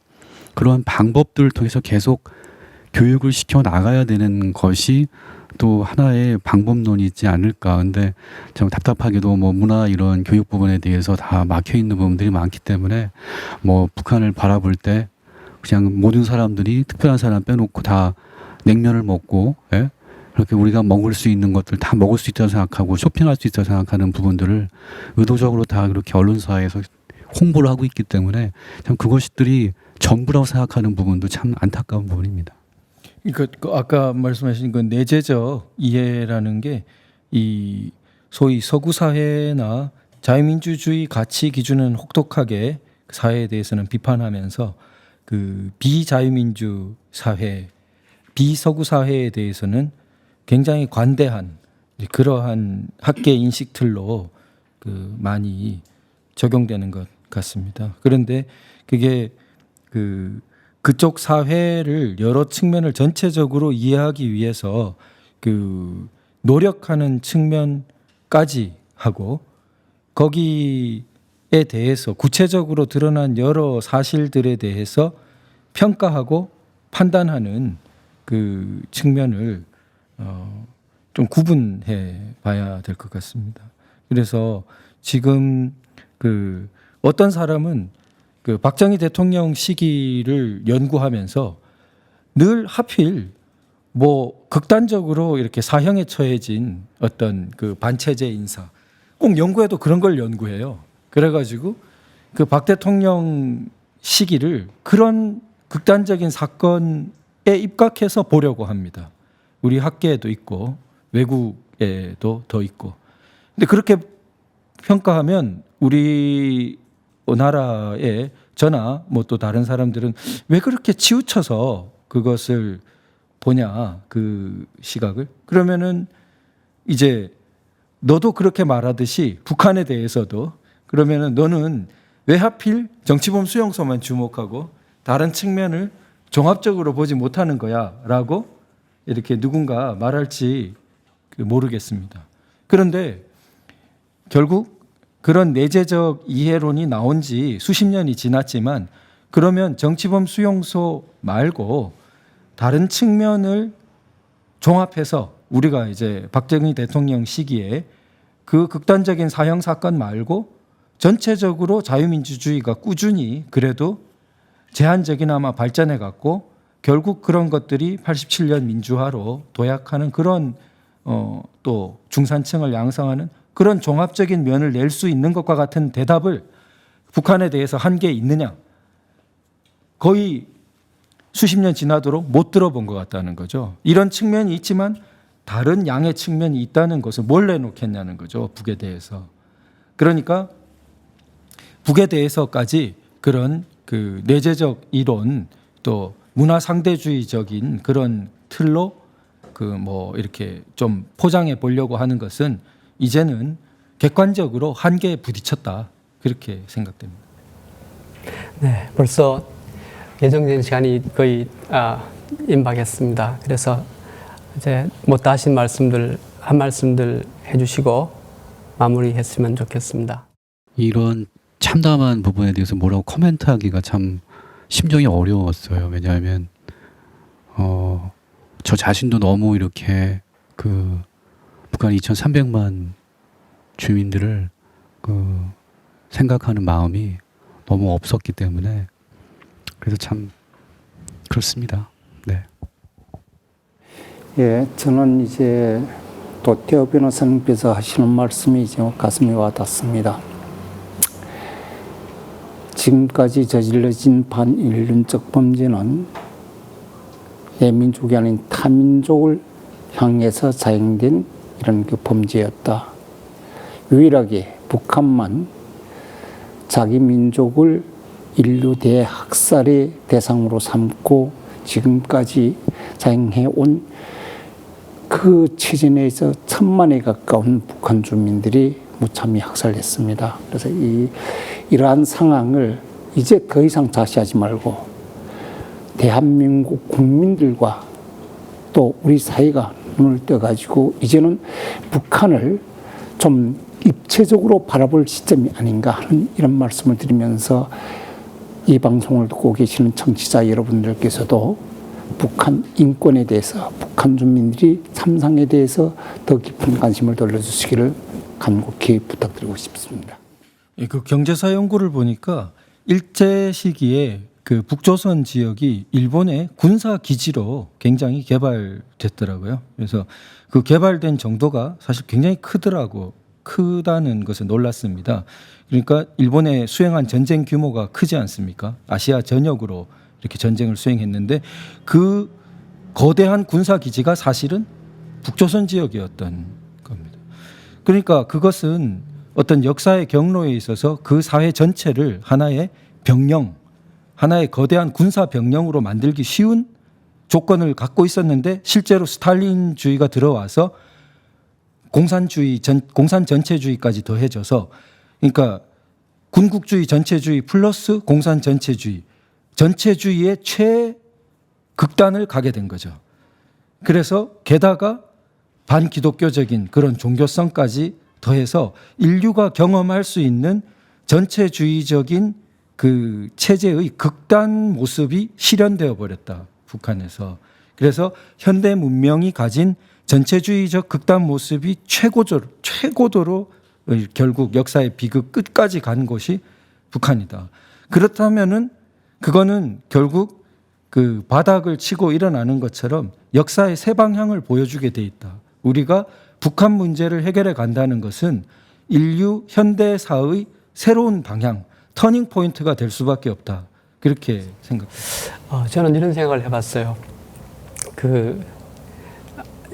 그러한 방법들을 통해서 계속 교육을 시켜 나가야 되는 것이 또 하나의 방법론이 있지 않을까. 근데 참 답답하게도 뭐 문화 이런 교육 부분에 대해서 다 막혀 있는 부분들이 많기 때문에 뭐 북한을 바라볼 때 그냥 모든 사람들이 특별한 사람 빼놓고 다 냉면을 먹고, 예? 그렇게 우리가 먹을 수 있는 것들 다 먹을 수 있다고 생각하고 쇼핑할 수 있다고 생각하는 부분들을 의도적으로 다 그렇게 언론사에서 홍보를 하고 있기 때문에 참 그것들이 전부라고 생각하는 부분도 참 안타까운 부분입니다. 그러니까 그 아까 말씀하신 그 내재적 이해라는 게 이 소위 서구 사회나 자유민주주의 가치 기준은 혹독하게 사회에 대해서는 비판하면서 그 비자유민주 사회, 비서구 사회에 대해서는 굉장히 관대한 그러한 학계 인식틀로 그 많이 적용되는 것 같습니다. 그런데 그게 그쪽 사회를 여러 측면을 전체적으로 이해하기 위해서 그 노력하는 측면까지 하고 거기에 대해서 구체적으로 드러난 여러 사실들에 대해서 평가하고 판단하는 그 측면을 좀 구분해 봐야 될 것 같습니다. 그래서 지금 그 어떤 사람은 그 박정희 대통령 시기를 연구하면서 늘 하필 뭐 극단적으로 이렇게 사형에 처해진 어떤 그 반체제 인사 꼭 연구해도 그런 걸 연구해요. 그래가지고 그 박 대통령 시기를 그런 극단적인 사건에 입각해서 보려고 합니다. 우리 학계에도 있고 외국에도 더 있고. 근데 그렇게 평가하면 우리 나라의 저나 뭐 또 다른 사람들은 왜 그렇게 치우쳐서 그것을 보냐, 그 시각을. 그러면은 이제 너도 그렇게 말하듯이 북한에 대해서도 그러면은 너는 왜 하필 정치범 수용소만 주목하고 다른 측면을 종합적으로 보지 못하는 거야라고 이렇게 누군가 말할지 모르겠습니다. 그런데 결국 그런 내재적 이해론이 나온 지 수십 년이 지났지만 그러면 정치범 수용소 말고 다른 측면을 종합해서 우리가 이제 박정희 대통령 시기에 그 극단적인 사형 사건 말고 전체적으로 자유민주주의가 꾸준히 그래도 제한적이나마 발전해 갔고 결국 그런 것들이 87년 민주화로 도약하는 그런 또 중산층을 양성하는 그런 종합적인 면을 낼 수 있는 것과 같은 대답을 북한에 대해서 한 게 있느냐? 거의 수십 년 지나도록 못 들어본 것 같다는 거죠. 이런 측면이 있지만 다른 양의 측면이 있다는 것을 뭘 내놓겠냐는 거죠. 북에 대해서. 그러니까 북에 대해서까지 그런 그 내재적 이론 또 문화 상대주의적인 그런 틀로 그 뭐 이렇게 좀 포장해 보려고 하는 것은 이제는 객관적으로 한계에 부딪혔다. 그렇게 생각됩니다. 네, 벌써 예정된 시간이 거의 임박했습니다. 그래서 이제 못다 하신 말씀들 한 말씀들 해주시고 마무리했으면 좋겠습니다. 이런 참담한 부분에 대해서 뭐라고 코멘트하기가 참 심정이 어려웠어요. 왜냐하면 저 자신도 너무 이렇게 그 북한 2,300만 주민들을 그 생각하는 마음이 너무 없었기 때문에 그래서 참 그렇습니다. 네. 예, 저는 이제 도태호 변호사님께서 하시는 말씀이 이제 가슴에 와닿습니다. 지금까지 저질러진 반인륜적 범죄는 내 민족이 아닌 타민족을 향해서 자행된 이런 그 범죄였다. 유일하게 북한만 자기 민족을 인류 대학살의 대상으로 삼고 지금까지 자행해온 그 체제 내에서 1,000만에 가까운 북한 주민들이 무참히 학살됐습니다. 그래서 이러한 상황을 이제 더 이상 자시하지 말고 대한민국 국민들과 또 우리 사회가 눈을 떠가지고 이제는 북한을 좀 입체적으로 바라볼 시점이 아닌가 하는 이런 말씀을 드리면서 이 방송을 듣고 계시는 청취자 여러분들께서도 북한 인권에 대해서 북한 주민들이 참상에 대해서 더 깊은 관심을 돌려주시기를 간곡히 부탁드리고 싶습니다. 그 경제사 연구를 보니까 일제 시기에 그 북조선 지역이 일본의 군사 기지로 굉장히 개발됐더라고요. 그래서 그 개발된 정도가 사실 굉장히 크다는 것에 놀랐습니다. 그러니까 일본에 수행한 전쟁 규모가 크지 않습니까? 아시아 전역으로 이렇게 전쟁을 수행했는데 그 거대한 군사 기지가 사실은 북조선 지역이었던 겁니다. 그러니까 그것은 어떤 역사의 경로에 있어서 그 사회 전체를 하나의 병영, 하나의 거대한 군사 병영으로 만들기 쉬운 조건을 갖고 있었는데 실제로 스탈린주의가 들어와서 공산 전체주의까지 더해져서 그러니까 군국주의 전체주의 플러스 공산 전체주의의 최극단을 가게 된 거죠. 그래서 게다가 반기독교적인 그런 종교성까지 더해서 인류가 경험할 수 있는 전체주의적인 그 체제의 극단 모습이 실현되어 버렸다. 북한에서. 그래서 현대 문명이 가진 전체주의적 극단 모습이 최고도로 결국 역사의 비극 끝까지 간 곳이 북한이다. 그렇다면은 그거는 결국 그 바닥을 치고 일어나는 것처럼 역사의 새 방향을 보여주게 돼 있다. 우리가 북한 문제를 해결해 간다는 것은 인류 현대사의 새로운 방향, 터닝 포인트가 될 수밖에 없다. 그렇게 생각합니다. 저는 이런 생각을 해봤어요.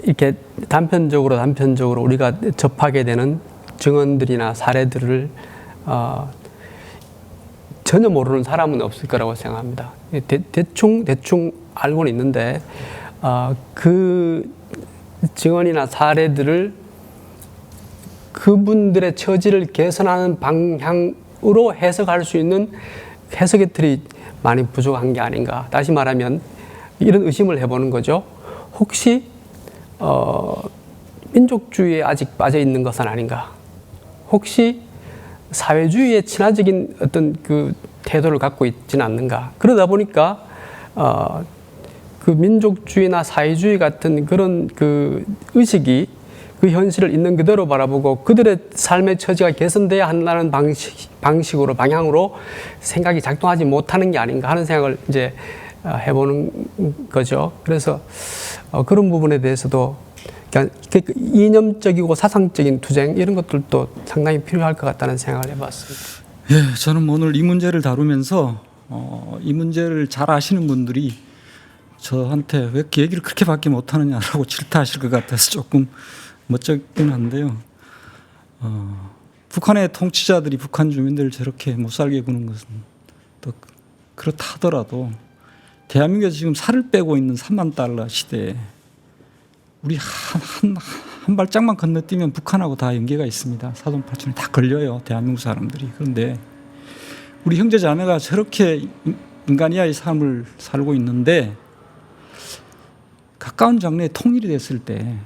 이렇게 단편적으로 우리가 접하게 되는 증언들이나 사례들을 전혀 모르는 사람은 없을 거라고 생각합니다. 대충 알고는 있는데 그 증언이나 사례들을 그분들의 처지를 개선하는 방향으로 해석할 수 있는 해석의 틀이 많이 부족한 게 아닌가. 다시 말하면 이런 의심을 해보는 거죠. 혹시 민족주의에 아직 빠져 있는 것은 아닌가? 혹시 사회주의에 친화적인 어떤 그 태도를 갖고 있지는 않는가? 그러다 보니까 그 민족주의나 사회주의 같은 그런 그 의식이 그 현실을 있는 그대로 바라보고 그들의 삶의 처지가 개선돼야 한다는 방식으로 방향으로 생각이 작동하지 못하는 게 아닌가 하는 생각을 이제 해보는 거죠. 그래서 그런 부분에 대해서도 그러니까 이념적이고 사상적인 투쟁 이런 것들도 상당히 필요할 것 같다는 생각을 해봤습니다. 예, 저는 오늘 이 문제를 다루면서 이 문제를 잘 아시는 분들이 저한테 왜 이렇게 얘기를 그렇게 밖에 못하느냐라고 질타하실 것 같아서 조금 멋쩍긴 한데요. 북한의 통치자들이 북한 주민들을 저렇게 못 살게 구는 것은 또 그렇다 하더라도 대한민국에서 지금 살을 빼고 있는 3만 달러 시대에 우리 한 발짝만 건너뛰면 북한하고 다 연계가 있습니다. 사돈팔촌이 다 걸려요. 대한민국 사람들이. 그런데 우리 형제 자매가 저렇게 인간 이하의 삶을 살고 있는데 가까운 장래에 통일이 됐을 때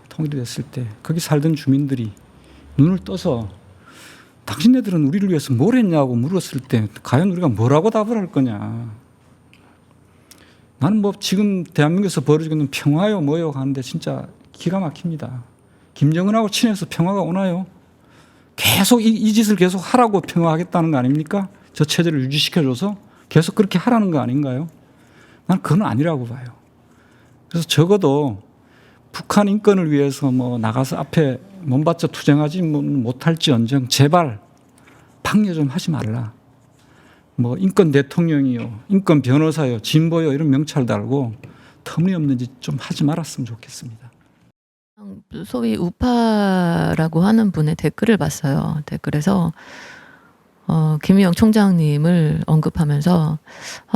거기 살던 주민들이 눈을 떠서 당신네들은 우리를 위해서 뭘 했냐고 물었을 때 과연 우리가 뭐라고 답을 할 거냐. 나는 뭐 지금 대한민국에서 벌어지고 있는 평화요 뭐요 하는데 진짜 기가 막힙니다. 김정은하고 친해서 평화가 오나요? 계속 이 짓을 계속 하라고 평화하겠다는 거 아닙니까? 저 체제를 유지시켜줘서 계속 그렇게 하라는 거 아닌가요? 나는 그건 아니라고 봐요. 그래서 적어도 북한 인권을 위해서 뭐 나가서 앞에 몸바쳐 투쟁하지 못할지언정 제발 방해 좀 하지 말라. 뭐 인권 대통령이요, 인권 변호사요, 진보요 이런 명찰 달고 터무니없는 짓 좀 하지 말았으면 좋겠습니다. 소위 우파라고 하는 분의 댓글을 봤어요. 댓글에서 김의영 총장님을 언급하면서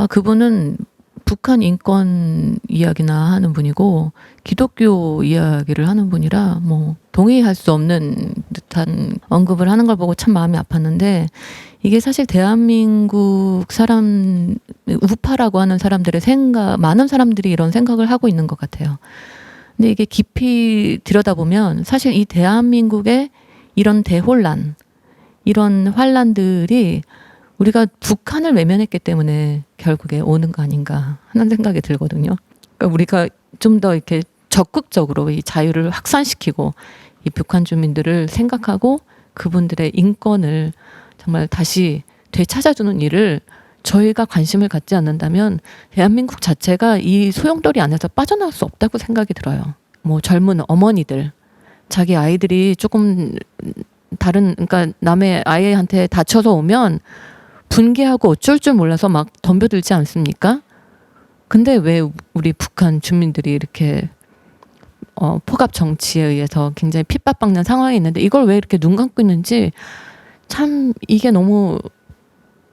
그분은 북한 인권 이야기나 하는 분이고 기독교 이야기를 하는 분이라 뭐 동의할 수 없는 듯한 언급을 하는 걸 보고 참 마음이 아팠는데 이게 사실 대한민국 사람 우파라고 하는 사람들의 생각 많은 사람들이 이런 생각을 하고 있는 것 같아요. 근데 이게 깊이 들여다보면 사실 이 대한민국의 이런 대혼란 이런 환란들이 우리가 북한을 외면했기 때문에 결국에 오는 거 아닌가 하는 생각이 들거든요. 그러니까 우리가 좀 더 이렇게 적극적으로 이 자유를 확산시키고 이 북한 주민들을 생각하고 그분들의 인권을 정말 다시 되찾아주는 일을 저희가 관심을 갖지 않는다면 대한민국 자체가 이 소용돌이 안에서 빠져나올 수 없다고 생각이 들어요. 뭐 젊은 어머니들, 자기 아이들이 조금 다른 그러니까 남의 아이한테 다쳐서 오면 분개하고 어쩔 줄 몰라서 막 덤벼들지 않습니까? 근데 왜 우리 북한 주민들이 이렇게 포갑 정치에 의해서 굉장히 핍박받는 상황이 있는데 이걸 왜 이렇게 눈 감고 있는지 참 이게 너무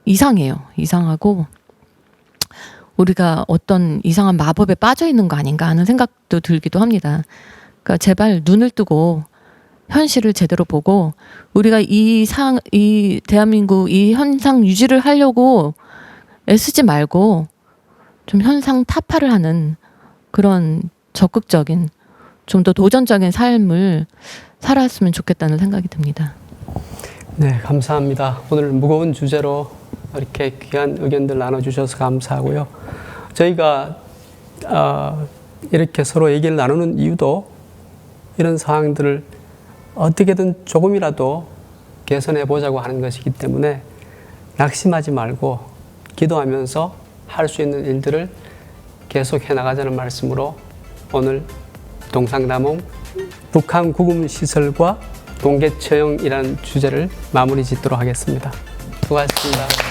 이상해요. 이상하고 우리가 어떤 이상한 마법에 빠져 있는 거 아닌가 하는 생각도 들기도 합니다. 그러니까 제발 눈을 뜨고 현실을 제대로 보고 우리가 이 대한민국 이 현상 유지를 하려고 애쓰지 말고 좀 현상 타파를 하는 그런 적극적인 좀 더 도전적인 삶을 살았으면 좋겠다는 생각이 듭니다. 네, 감사합니다. 오늘 무거운 주제로 이렇게 귀한 의견들 나눠주셔서 감사하고요. 저희가 이렇게 서로 얘기를 나누는 이유도 이런 상황들을 어떻게든 조금이라도 개선해 보자고 하는 것이기 때문에 낙심하지 말고 기도하면서 할 수 있는 일들을 계속해 나가자는 말씀으로 오늘 동상남용 북한 구금시설과 동계 처형이라는 주제를 마무리 짓도록 하겠습니다. 수고하셨습니다.